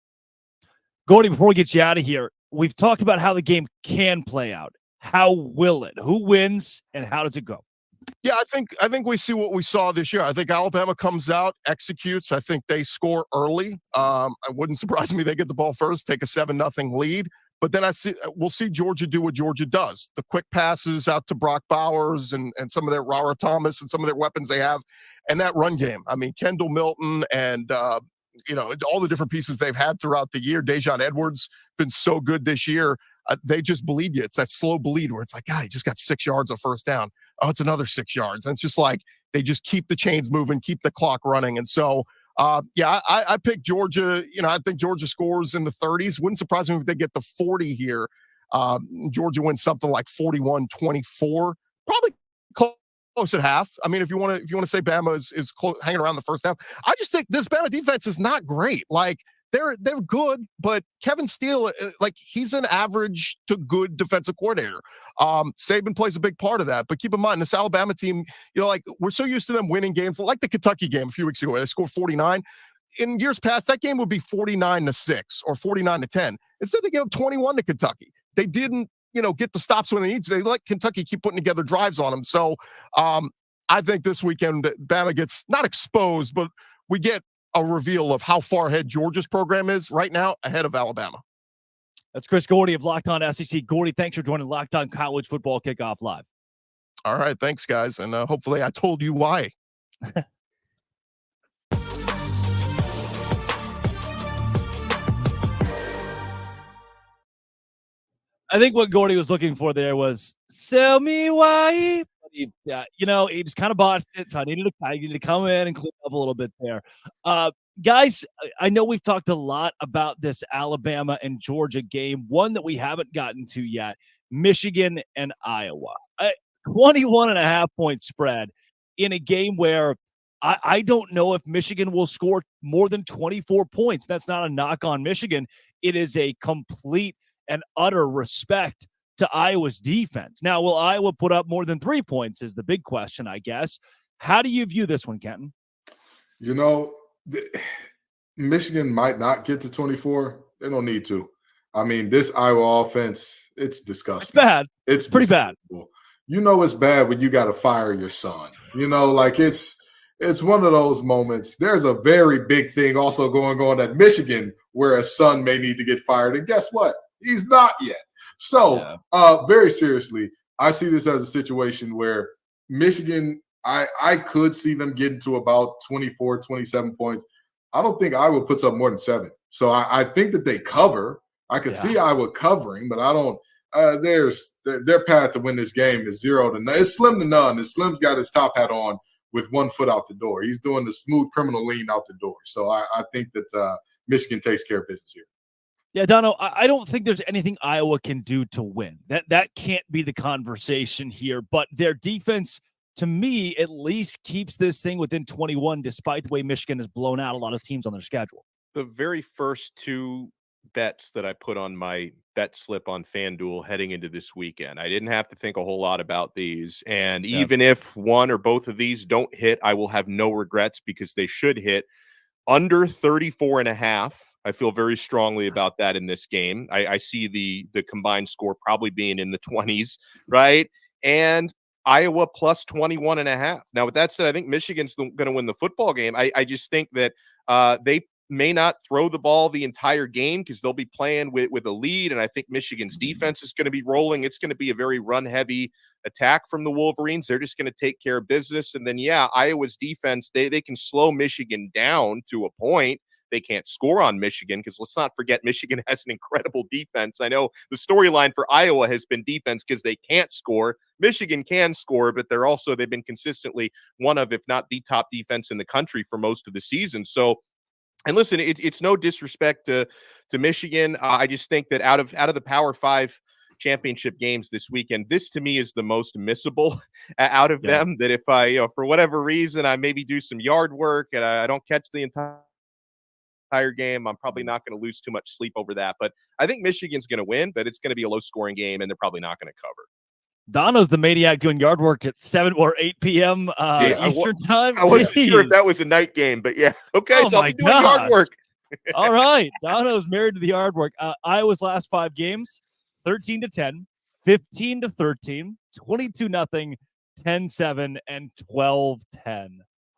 Gordy, before we get you out of here, we've talked about how the game can play out. How will it? Who wins and how does it go? Yeah, I think we see what we saw this year. I think Alabama comes out, executes. I think they score early. It wouldn't surprise me they get the ball first, take a 7-0 lead. But then we'll see Georgia do what Georgia does. The quick passes out to Brock Bowers and some of their Rara Thomas and some of their weapons they have, and that run game. I mean, Kendall Milton and all the different pieces they've had throughout the year. Dejon Edwards been so good this year. They just bleed you. It's that slow bleed where it's like, God, he just got 6 yards of first down. Oh, it's another 6 yards. And it's just like they just keep the chains moving, keep the clock running. And so, I picked Georgia. I think Georgia scores in the 30s. Wouldn't surprise me if they get to 40 here. Georgia wins something like 41-24. Probably close at half. I mean, if you want to say Bama is hanging around the first half, I just think this Bama defense is not great. Like, they're good, but Kevin Steele, he's an average to good defensive coordinator. Saban plays a big part of that. But keep in mind, this Alabama team, we're so used to them winning games, like the Kentucky game a few weeks ago, where they scored 49. In years past, that game would be 49-6 or 49-10. Instead, they gave up 21 to Kentucky. They didn't, get the stops when they need to. They let Kentucky keep putting together drives on them. So I think this weekend, Bama gets not exposed, but we get a reveal of how far ahead Georgia's program is right now, ahead of Alabama. That's Chris Gordy of Locked On SEC. Gordy, thanks for joining Locked On College Football Kickoff Live. All right, thanks, guys. And hopefully I told you why. I think what Gordy was looking for there was, sell me why. He just kind of botched it, so I needed to come in and clean up a little bit there. Guys, I know we've talked a lot about this Alabama and Georgia game. One that we haven't gotten to yet, Michigan and Iowa. 21.5-point spread in a game where I don't know if Michigan will score more than 24 points. That's not a knock on Michigan. It is a complete and utter respect to Iowa's defense. Now, will Iowa put up more than 3 points is the big question, I guess. How do you view this one, Kenton? Michigan might not get to 24. They don't need to. I mean, this Iowa offense, it's disgusting. It's bad. It's pretty bad. It's bad when you got to fire your son. It's one of those moments. There's a very big thing also going on at Michigan where a son may need to get fired. And guess what? He's not yet. So, very seriously, I see this as a situation where Michigan, I could see them getting to about 24, 27 points. I don't think Iowa puts up more than 7. So I think that they cover. I could see Iowa covering, but I don't. Their path to win this game is 0 to none. It's slim to none. And Slim's got his top hat on with 1 foot out the door. He's doing the smooth criminal lean out the door. So I think that Michigan takes care of business here. Yeah, Dono, I don't think there's anything Iowa can do to win. That can't be the conversation here. But their defense, to me, at least keeps this thing within 21, despite the way Michigan has blown out a lot of teams on their schedule. The very first 2 bets that I put on my bet slip on FanDuel heading into this weekend, I didn't have to think a whole lot about these. And even if one or both of these don't hit, I will have no regrets because they should hit. under 34.5. I feel very strongly about that in this game. I see the combined score probably being in the 20s, right? And Iowa plus 21.5. Now, with that said, I think Michigan's going to win the football game. I just think that they may not throw the ball the entire game because they'll be playing with a lead, and I think Michigan's defense is going to be rolling. It's going to be a very run-heavy attack from the Wolverines. They're just going to take care of business. And then, Iowa's defense, they can slow Michigan down to a point. They can't score on Michigan because let's not forget Michigan has an incredible defense. I know the storyline for Iowa has been defense because they can't score. Michigan can score, but they've been consistently one of, if not the top defense in the country for most of the season. So, and listen, it's no disrespect to Michigan. I just think that out of the Power 5 championship games this weekend, this to me is the most missable out of them. That if I, for whatever reason, I maybe do some yard work and I don't catch the entire game, I'm probably not going to lose too much sleep over that. But I think Michigan's going to win, but it's going to be a low-scoring game, and they're probably not going to cover. Dono's the maniac doing yard work at 7 or 8 p.m. Eastern time. I wasn't sure if that was a night game, but yeah. Okay, so I'll be doing yard work. All right. Dono's married to the yard work. Iowa's last 5 games, 13-10, 15-13, 22-0, 10-7, and 12-10,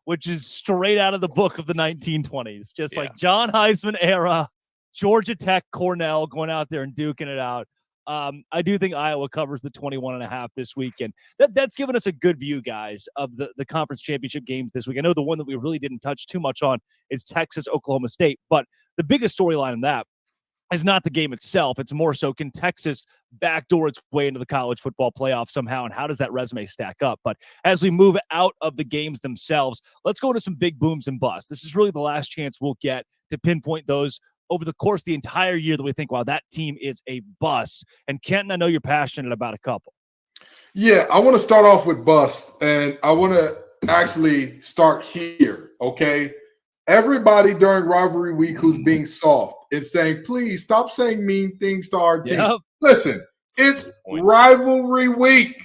which is straight out of the book of the 1920s. Just like John Heisman era, Georgia Tech, Cornell going out there and duking it out. I do think Iowa covers the 21.5 this weekend. That's given us a good view, guys, of the conference championship games this week. I know the one that we really didn't touch too much on is Texas, Oklahoma State, but the biggest storyline in that is not the game itself. It's more so, can Texas backdoor its way into the college football playoff somehow, and how does that resume stack up? But as we move out of the games themselves, let's go into some big booms and busts. This is really the last chance we'll get to pinpoint those over the course of the entire year that we think, wow, that team is a bust. And Kenton, I know you're passionate about a couple. Yeah, I want to start off with bust, and I want to actually start here, okay? Everybody during rivalry week who's being soft and saying, please stop saying mean things to our team. Listen, it's rivalry week.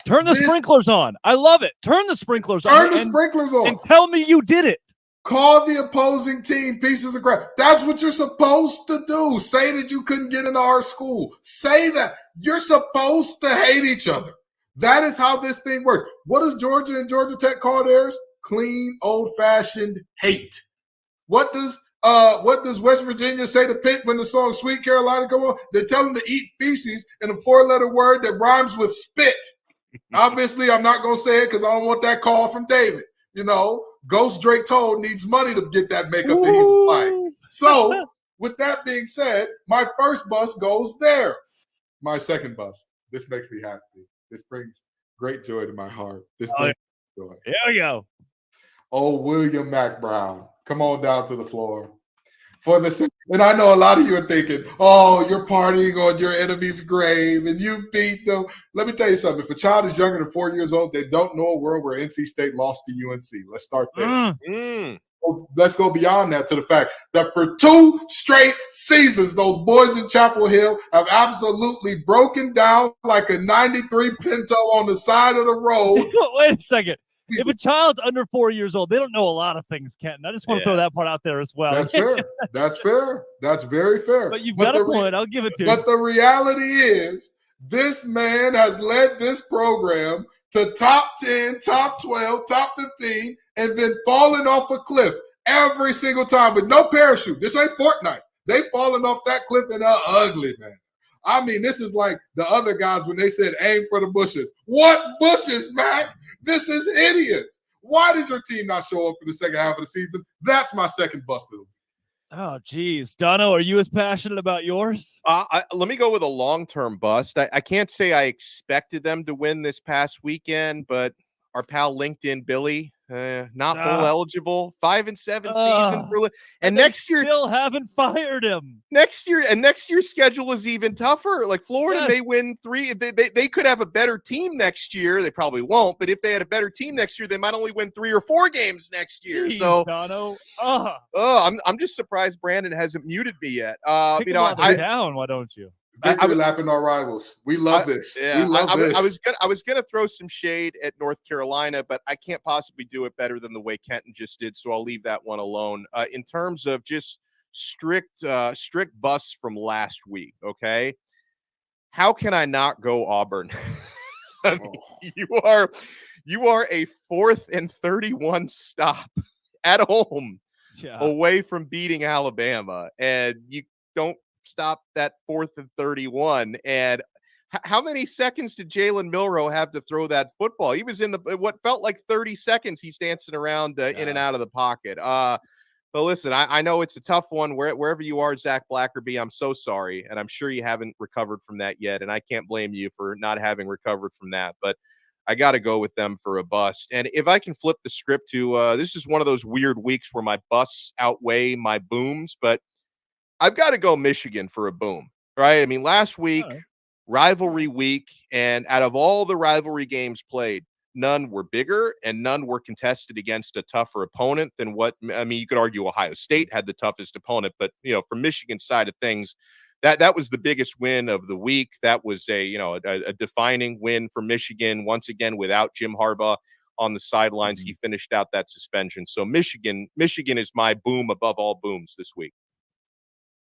Turn the sprinklers on. I love it. Turn the sprinklers on. Turn the sprinklers on. And tell me you did it. Call the opposing team pieces of crap. That's what you're supposed to do. Say that you couldn't get into our school. Say that. You're supposed to hate each other. That is how this thing works. What does Georgia and Georgia Tech call theirs? Clean, old-fashioned hate. What does West Virginia say to Pitt when the song Sweet Carolina come on? They tell them to eat feces in a 4-letter word that rhymes with spit. Obviously, I'm not going to say it because I don't want that call from David. You know, Ghost Drake Toll needs money to get that makeup that he's applying. So, with that being said, my first bust goes there. My second bust. This makes me happy. This brings great joy to my heart. This brings joy. Here we go. Oh, William Mack Brown. Come on down to the floor. And I know a lot of you are thinking, oh, you're partying on your enemy's grave and you beat them. Let me tell you something. If a child is younger than 4 years old, they don't know a world where NC State lost to UNC. Let's start there. Let's go beyond that to the fact that for 2 straight seasons, those boys in Chapel Hill have absolutely broken down like a 93 Pinto on the side of the road. Wait a second. If a child's under 4 years old, they don't know a lot of things, Kenton. I just want to throw that part out there as well. That's fair. That's fair. That's very fair. But you've got a point. I'll give it to you. But the reality is, this man has led this program to top 10, top 12, top 15, and then falling off a cliff every single time with no parachute. This ain't Fortnite. They falling off that cliff and they're ugly, man. I mean, this is like the other guys when they said aim for the bushes. What bushes, Mac? This is hideous. Why does your team not show up for the second half of the season? That's my second bust. Oh, geez. Dono, are you as passionate about yours? Let me go with a long-term bust. I can't say I expected them to win this past weekend, but our pal LinkedIn Billy, not bowl eligible, 5-7 season for, and next year still haven't fired him. Next year's schedule is even tougher. Like Florida, they win 3. They could have a better team next year. They probably won't, but if they had a better team next year, they might only win 3 or 4 games next year. Jeez, so, Dono. I'm just surprised Brandon hasn't muted me yet. Pick him down. Why don't you? Victory lapping our rivals. We love this. Yeah, we love this. I was gonna throw some shade at North Carolina, but I can't possibly do it better than the way Kenton just did, so I'll leave that one alone. In terms of just strict busts from last week, okay? How can I not go Auburn? I mean, you are a 4th and 31 stop at home away from beating Alabama, and you don't stop that 4th and 31. And how many seconds did Jalen Milroe have to throw that football? He was in what felt like 30 seconds. He's dancing around in and out of the pocket. But listen, I know it's a tough one. Wherever you are, Zach Blackerby, I'm so sorry. And I'm sure you haven't recovered from that yet. And I can't blame you for not having recovered from that. But I got to go with them for a bust. And if I can flip the script to this is one of those weird weeks where my busts outweigh my booms. But I've got to go Michigan for a boom, right? I mean, last week, rivalry week. And out of all the rivalry games played, none were bigger and none were contested against a tougher opponent than you could argue Ohio State had the toughest opponent, but from Michigan's side of things, that was the biggest win of the week. That was a defining win for Michigan once again without Jim Harbaugh on the sidelines. He finished out that suspension. So Michigan is my boom above all booms this week.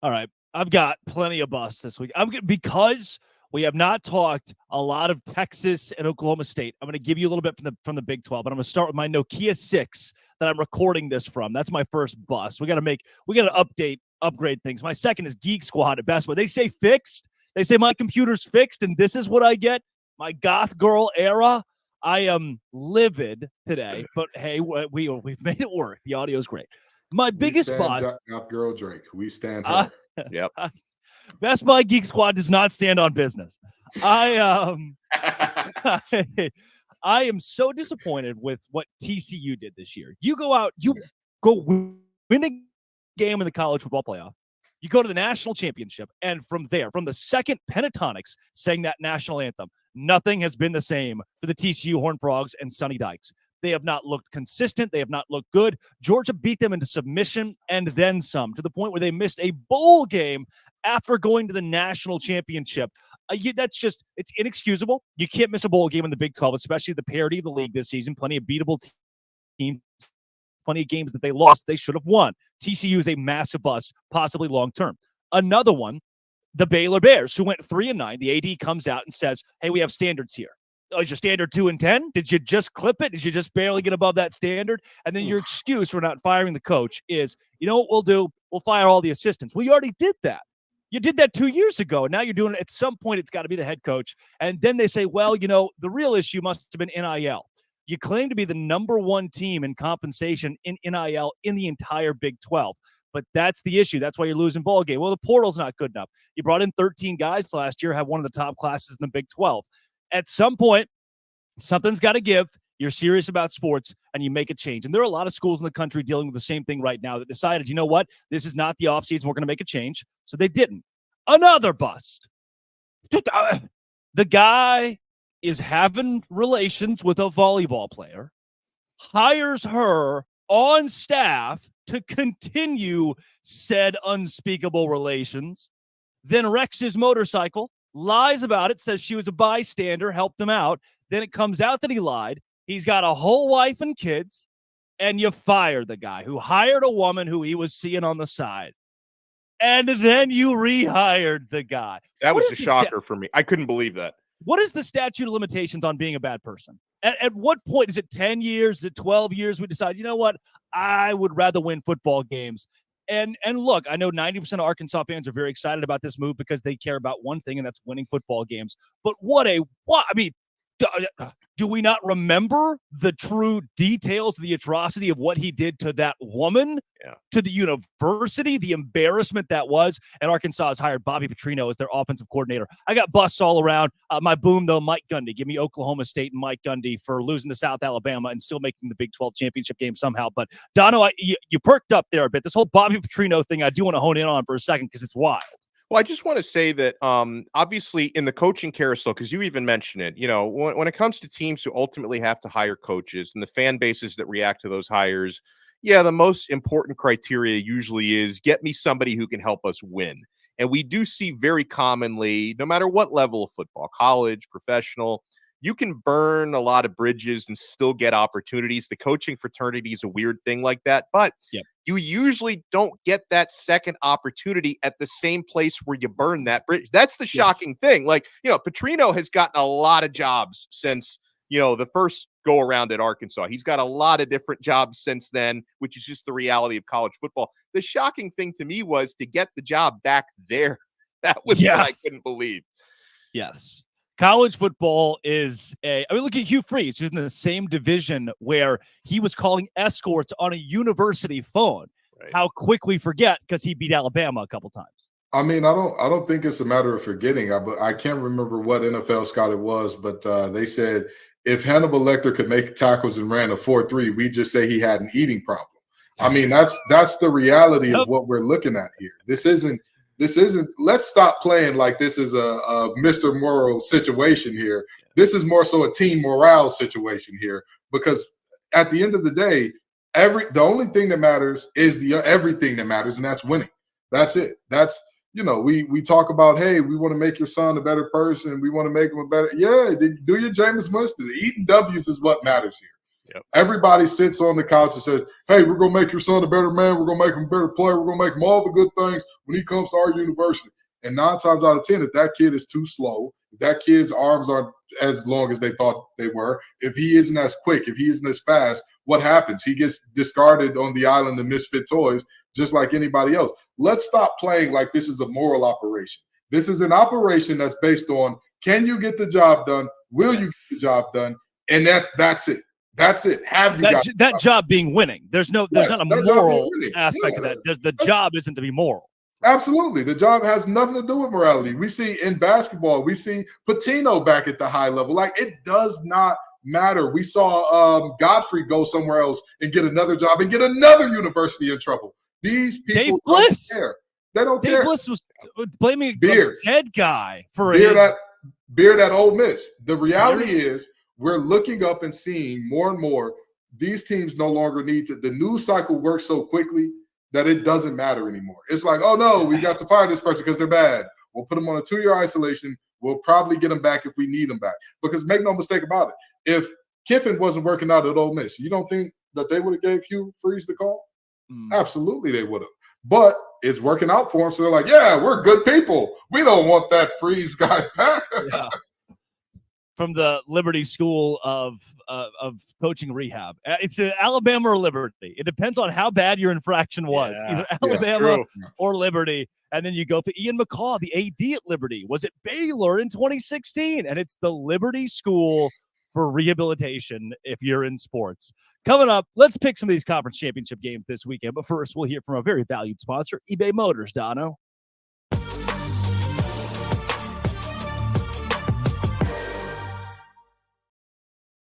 All right. I've got plenty of busts this week. Because we have not talked a lot of Texas and Oklahoma State. I'm going to give you a little bit from the Big 12, but I'm going to start with my Nokia 6 that I'm recording this from. That's my first bust. We got to upgrade things. My second is Geek Squad at best, but they say fixed. They say my computer's fixed, and this is what I get. My goth girl era. I am livid today, but hey, we've made it work. The audio is great. My biggest bust. Goth girl Drake. We stand her. Yep. Best Buy Geek Squad does not stand on business. I am so disappointed with what TCU did this year. You go out, you go win a game in the college football playoff. You go to the national championship, and from there, from the second Pentatonics sang that national anthem, nothing has been the same for the TCU Horned Frogs and Sonny Dykes. They have not looked consistent. They have not looked good. Georgia beat them into submission and then some, to the point where they missed a bowl game after going to the national championship. It's inexcusable. You can't miss a bowl game in the Big 12, especially the parity of the league this season. Plenty of beatable teams, plenty of games that they lost they should have won. TCU is a massive bust, possibly long-term. Another one, the Baylor Bears, who went 3-9. The AD comes out and says, hey, we have standards here. Oh, is your standard 2-10? Did you just clip it? Did you just barely get above that standard? And then your excuse for not firing the coach is, you know what we'll do? We'll fire all the assistants. Well, you already did that. You did that 2 years ago. Now you're doing it. At some point, it's got to be the head coach. And then they say, well, the real issue must have been NIL. You claim to be the number one team in compensation in NIL in the entire Big 12. But that's the issue. That's why you're losing ball game. Well, the portal's not good enough. You brought in 13 guys last year, have one of the top classes in the Big 12. At some point, something's got to give. You're serious about sports, and you make a change. And there are a lot of schools in the country dealing with the same thing right now that decided, you know what? This is not the offseason. We're going to make a change. So they didn't. Another bust. The guy is having relations with a volleyball player, hires her on staff to continue said unspeakable relations, then wrecks his motorcycle, lies about it, says she was a bystander, helped him out. Then it comes out that he lied. He's got a whole wife and kids, and you fire the guy who hired a woman who he was seeing on the side. And then you rehired the guy. That was a shocker for me. I couldn't believe that. What is the statute of limitations on being a bad person? At what point, is it 10 years, is it 12 years, we decide, you know what, I would rather win football games? And look, I know 90% of Arkansas fans are very excited about this move because they care about one thing, and that's winning football games. But do we not remember the true details of the atrocity of what he did to that woman, to the university, the embarrassment that was? And Arkansas has hired Bobby Petrino as their offensive coordinator. I got busts all around. My boom, though, Mike Gundy. Give me Oklahoma State and Mike Gundy for losing to South Alabama and still making the Big 12 championship game somehow. But, Dono, you perked up there a bit. This whole Bobby Petrino thing I do want to hone in on for a second because it's wild. Well, I just want to say that obviously in the coaching carousel, because you even mentioned it, when it comes to teams who ultimately have to hire coaches and the fan bases that react to those hires, the most important criteria usually is get me somebody who can help us win. And we do see very commonly, no matter what level of football, college, professional, you can burn a lot of bridges and still get opportunities. The coaching fraternity is a weird thing like that, but you usually don't get that second opportunity at the same place where you burn that bridge. That's the shocking thing. Like, Petrino has gotten a lot of jobs since, the first go around at Arkansas. He's got a lot of different jobs since then, which is just the reality of college football. The shocking thing to me was to get the job back there. That was what I couldn't believe. Yes. College football is look at Hugh Freeze, who's in the same division where he was calling escorts on a university phone. Right. How quick we forget because he beat Alabama a couple times. I mean, I don't think it's a matter of forgetting. I can't remember what NFL scout it was, but they said if Hannibal Lecter could make tackles and ran a 4.3, we just say he had an eating problem. I mean, that's the reality of what we're looking at here. This isn't. Let's stop playing like this is a Mr. Moral situation here. This is more so a team morale situation here, because at the end of the day, the only thing that matters is everything that matters, and that's winning. That's it. That's, we talk about, hey, we want to make your son a better person. We want to make him a better. Yeah, do your Jameis Winston. Eating W's is what matters here. Yep. Everybody sits on the couch and says, hey, we're going to make your son a better man. We're going to make him a better player. We're going to make him all the good things when he comes to our university. And 9 times out of 10, if that kid is too slow, if that kid's arms aren't as long as they thought they were, if he isn't as quick, if he isn't as fast, what happens? He gets discarded on the island of misfit toys just like anybody else. Let's stop playing like this is a moral operation. This is an operation that's based on, can you get the job done? Will you get the job done? And that's it. That's it. That job being winning. There's not a moral aspect of that. The job isn't to be moral. Absolutely. The job has nothing to do with morality. We see in basketball, we see Patino back at the high level. Like, it does not matter. We saw Godfrey go somewhere else and get another job and get another university in trouble. These people don't care. They don't care. Dave Bliss was blaming a dead guy for Beard at Ole Miss. The reality is, we're looking up and seeing more and more these teams no longer need to. The news cycle works so quickly that it doesn't matter anymore. It's like, oh, no, we got to fire this person because they're bad. We'll put them on a 2-year isolation. We'll probably get them back if we need them back. Because make no mistake about it, if Kiffin wasn't working out at Ole Miss, you don't think that they would have gave Hugh Freeze the call? Absolutely they would have. But it's working out for them. So they're like, yeah, we're good people. We don't want that Freeze guy back. From the Liberty School of coaching rehab. It's Alabama or Liberty. It depends on how bad your infraction was. Either Alabama or Liberty. And then you go for Ian McCaw, the AD at Liberty. Was it Baylor in 2016? And it's the Liberty School for rehabilitation if you're in sports. Coming up, let's pick some of these conference championship games this weekend. But first, we'll hear from a very valued sponsor, eBay Motors. Dono.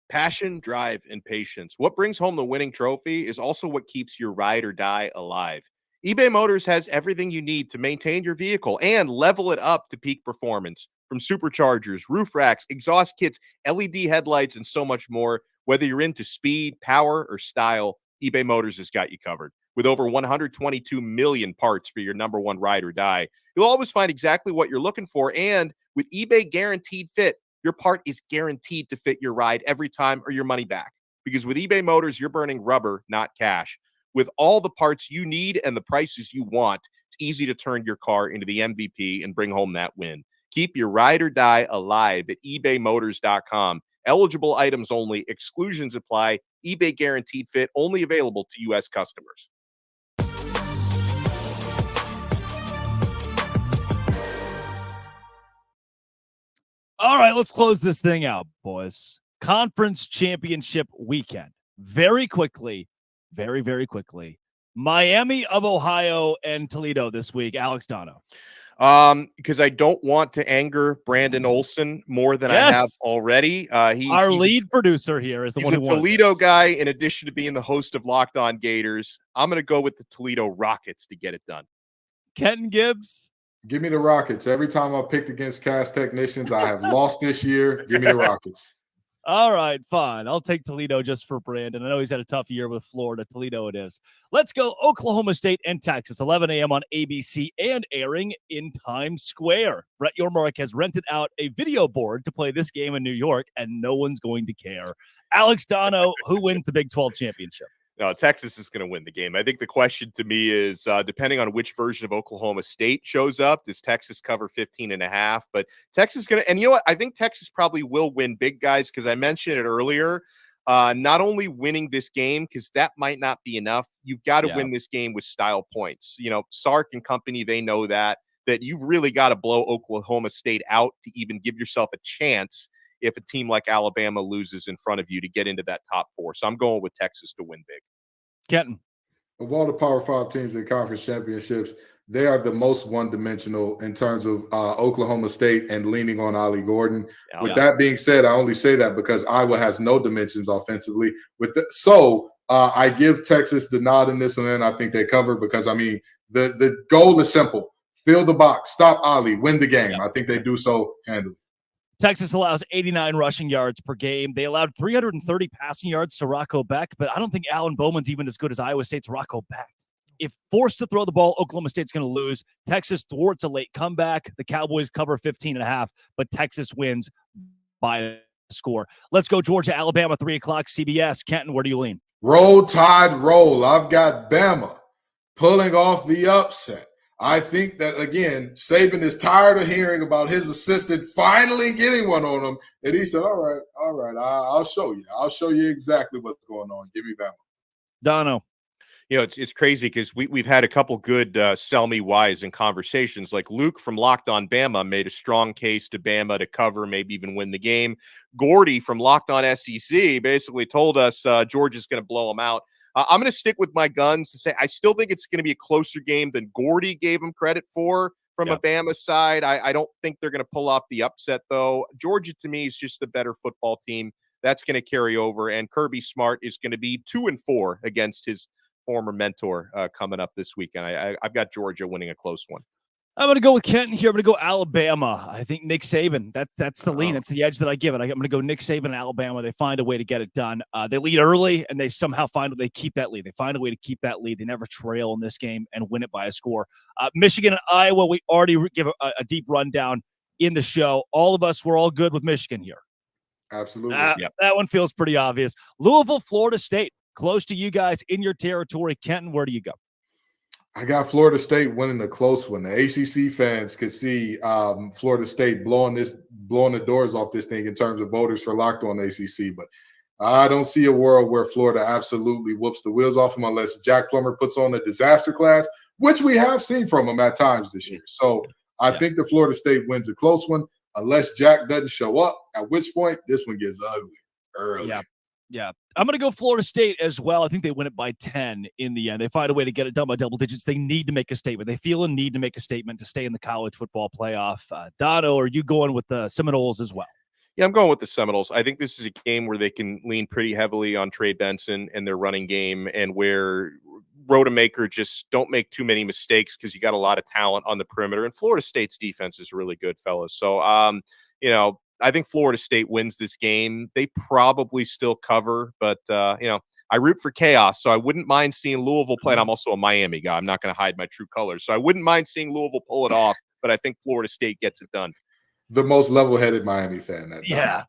Passion, drive, and patience. What brings home the winning trophy is also what keeps your ride or die alive. eBay Motors has everything you need to maintain your vehicle and level it up to peak performance. From superchargers, roof racks, exhaust kits, LED headlights, and so much more. Whether you're into speed, power, or style, eBay Motors has got you covered. With over 122 million parts for your number one ride or die, you'll always find exactly what you're looking for. And with eBay Guaranteed Fit, your part is guaranteed to fit your ride every time or your money back. Because with eBay Motors, you're burning rubber, not cash. With all the parts you need and the prices you want, it's easy to turn your car into the MVP and bring home that win. Keep your ride or die alive at ebaymotors.com. Eligible items only. Exclusions apply. eBay Guaranteed Fit only available to U.S. customers. All right, let's close this thing out, boys. Conference championship weekend. Very quickly, very, very quickly. Miami of Ohio and Toledo this week. Alex Dono. Because I don't want to anger Brandon Olson more than I have already. He's our lead producer here is the one who wants Toledo guy, in addition to being the host of Locked On Gators. I'm going to go with the Toledo Rockets to get it done. Kenton Gibbs. Give me the Rockets. Every time I picked against Cast Technicians, I have lost this year. Give me the Rockets. All right, fine. I'll take Toledo just for Brandon. I know he's had a tough year with Florida. Toledo it is. Let's go Oklahoma State and Texas, 11 a.m. on ABC and airing in Times Square. Brett Yormark has rented out a video board to play this game in New York, and no one's going to care. Alex Dono, who wins the Big 12 championship? No, Texas is going to win the game. I think the question to me is, depending on which version of Oklahoma State shows up, does Texas cover 15.5? But Texas is going to, and you know what? I think Texas probably will win big, guys, because I mentioned it earlier. Not only winning this game, because that might not be enough. You've got to win this game with style points. You know, Sark and company, they know that you've really got to blow Oklahoma State out to even give yourself a chance if a team like Alabama loses in front of you to get into that top 4. So I'm going with Texas to win big. Kenton. Of all the Power 5 teams in conference championships, they are the most one-dimensional in terms of Oklahoma State and leaning on Ollie Gordon. With that being said, I only say that because Iowa has no dimensions offensively. I give Texas the nod in this one, and I think they cover because, I mean, the goal is simple. Fill the box, stop Ollie, win the game. I think they do so handily. Texas allows 89 rushing yards per game. They allowed 330 passing yards to Rocco Beck, but I don't think Alan Bowman's even as good as Iowa State's Rocco Beck. If forced to throw the ball, Oklahoma State's going to lose. Texas thwarts a late comeback. The Cowboys cover 15.5, but Texas wins by a score. Let's go Georgia, Alabama, 3 o'clock CBS. Kenton, where do you lean? Roll Tide roll. I've got Bama pulling off the upset. I think that, again, Saban is tired of hearing about his assistant finally getting one on him. And he said, all right, I'll show you. I'll show you exactly what's going on. Give me Bama. Dono. You know, it's crazy because we've had a couple good sell me whys in conversations. Like Luke from Locked On Bama made a strong case to Bama to cover, maybe even win the game. Gordy from Locked On SEC basically told us Georgia's going to blow them out. I'm going to stick with my guns to say I still think it's going to be a closer game than Gordy gave him credit for from a Bama side. I don't think they're going to pull off the upset, though. Georgia, to me, is just the better football team. That's going to carry over, and Kirby Smart is going to be 2-4 against his former mentor coming up this weekend. I've got Georgia winning a close one. I'm going to go with Kenton here. I'm going to go Alabama. I think Nick Saban. That's the lean. That's the edge that I give it. I'm going to go Nick Saban and Alabama. They find a way to get it done. They lead early, and they somehow they keep that lead. They find a way to keep that lead. They never trail in this game and win it by a score. Michigan and Iowa, we already give a deep rundown in the show. All of us, we're all good with Michigan here. Absolutely. That one feels pretty obvious. Louisville, Florida State, close to you guys in your territory. Kenton, where do you go? I got Florida State winning a close one. The ACC fans could see Florida State blowing the doors off this thing in terms of voters for Locked On ACC. But I don't see a world where Florida absolutely whoops the wheels off them unless Jack Plummer puts on a disaster class, which we have seen from him at times this year. So I think the Florida State wins a close one unless Jack doesn't show up, at which point this one gets ugly early. Yeah. I'm going to go Florida State as well. I think they win it by 10 in the end. They find a way to get it done by double digits. They need to make a statement. They feel a need to make a statement to stay in the college football playoff. Dono, are you going with the Seminoles as well? Yeah, I'm going with the Seminoles. I think this is a game where they can lean pretty heavily on Trey Benson and their running game, and where Rodemaker just don't make too many mistakes because you got a lot of talent on the perimeter. And Florida State's defense is really good, fellas. So, I think Florida State wins this game. They probably still cover, but, I root for chaos, so I wouldn't mind seeing Louisville play. And I'm also a Miami guy. I'm not going to hide my true colors. So I wouldn't mind seeing Louisville pull it off, but I think Florida State gets it done. The most level-headed Miami fan. Yeah.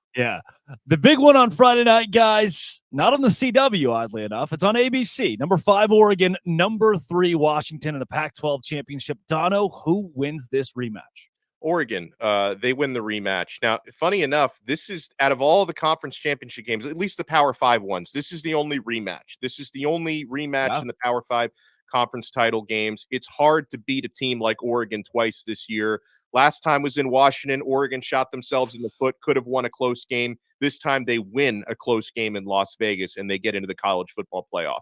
The big one on Friday night, guys, not on the CW, oddly enough. It's on ABC. Number 5, Oregon. Number 3, Washington in the Pac-12 Championship. Dono, who wins this rematch? Oregon, they win the rematch. Now, funny enough, this is out of all the conference championship games, at least the Power 5 ones, this is the only rematch. This is the only rematch in the Power 5 conference title games. It's hard to beat a team like Oregon twice this year. Last time was in Washington. Oregon shot themselves in the foot, could have won a close game. This time they win a close game in Las Vegas, and they get into the college football playoff.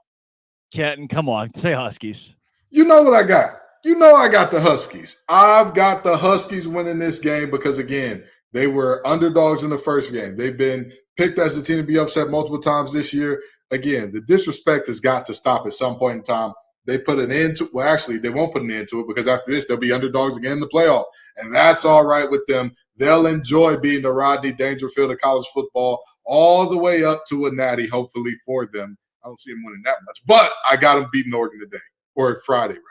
Kenton, come on, say Huskies. You know what I got? I got the Huskies. I've got the Huskies winning this game because, again, they were underdogs in the first game. They've been picked as a team to be upset multiple times this year. Again, the disrespect has got to stop at some point in time. They put an end to – well, actually, they won't put an end to it because after this, they'll be underdogs again in the playoff. And that's all right with them. They'll enjoy being the Rodney Dangerfield of college football all the way up to a natty, hopefully for them. I don't see them winning that much, but I got them beating Oregon today, or Friday, rather.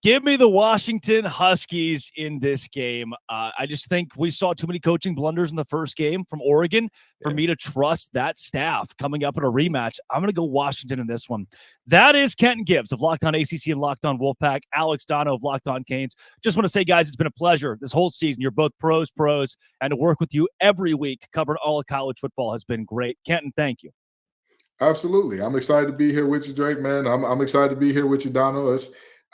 Give me the Washington Huskies in this game. I just think we saw too many coaching blunders in the first game from Oregon for me to trust that staff coming up in a rematch. I'm going to go Washington in this one. That is Kenton Gibbs of Locked On ACC and Locked On Wolfpack, Alex Dono of Locked On Canes. Just want to say, guys, it's been a pleasure this whole season. You're both pros, and to work with you every week covering all of college football has been great. Kenton, thank you. Absolutely. I'm excited to be here with you, Drake, man. I'm excited to be here with you, Dono.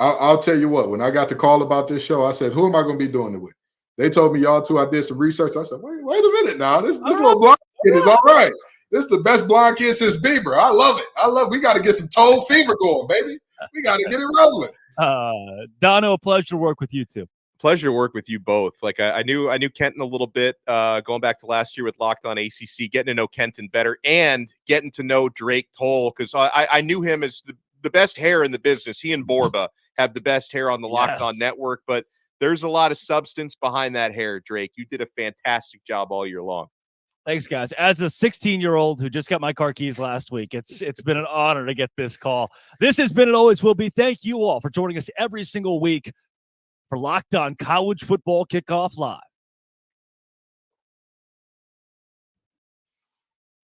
I'll tell you what, when I got the call about this show, I said, who am I going to be doing it with? They told me y'all too. I did some research. I said, wait a minute now. This little blind kid is all right. This is the best blind kid since Bieber. I love it. We got to get some toe fever going, baby. We got to get it rolling. Dono, a pleasure to work with you too. Pleasure to work with you both. Like I knew Kenton a little bit going back to last year with Locked On ACC, getting to know Kenton better and getting to know Drake Toll, because I knew him as the best hair in the business. He and Borba have the best hair on the Locked On network, but there's a lot of substance behind that hair, Drake. You did a fantastic job all year long. Thanks, guys. As a 16-year-old who just got my car keys last week, it's been an honor to get this call. This has been and always will be. Thank you all for joining us every single week for Locked On College Football Kickoff Live.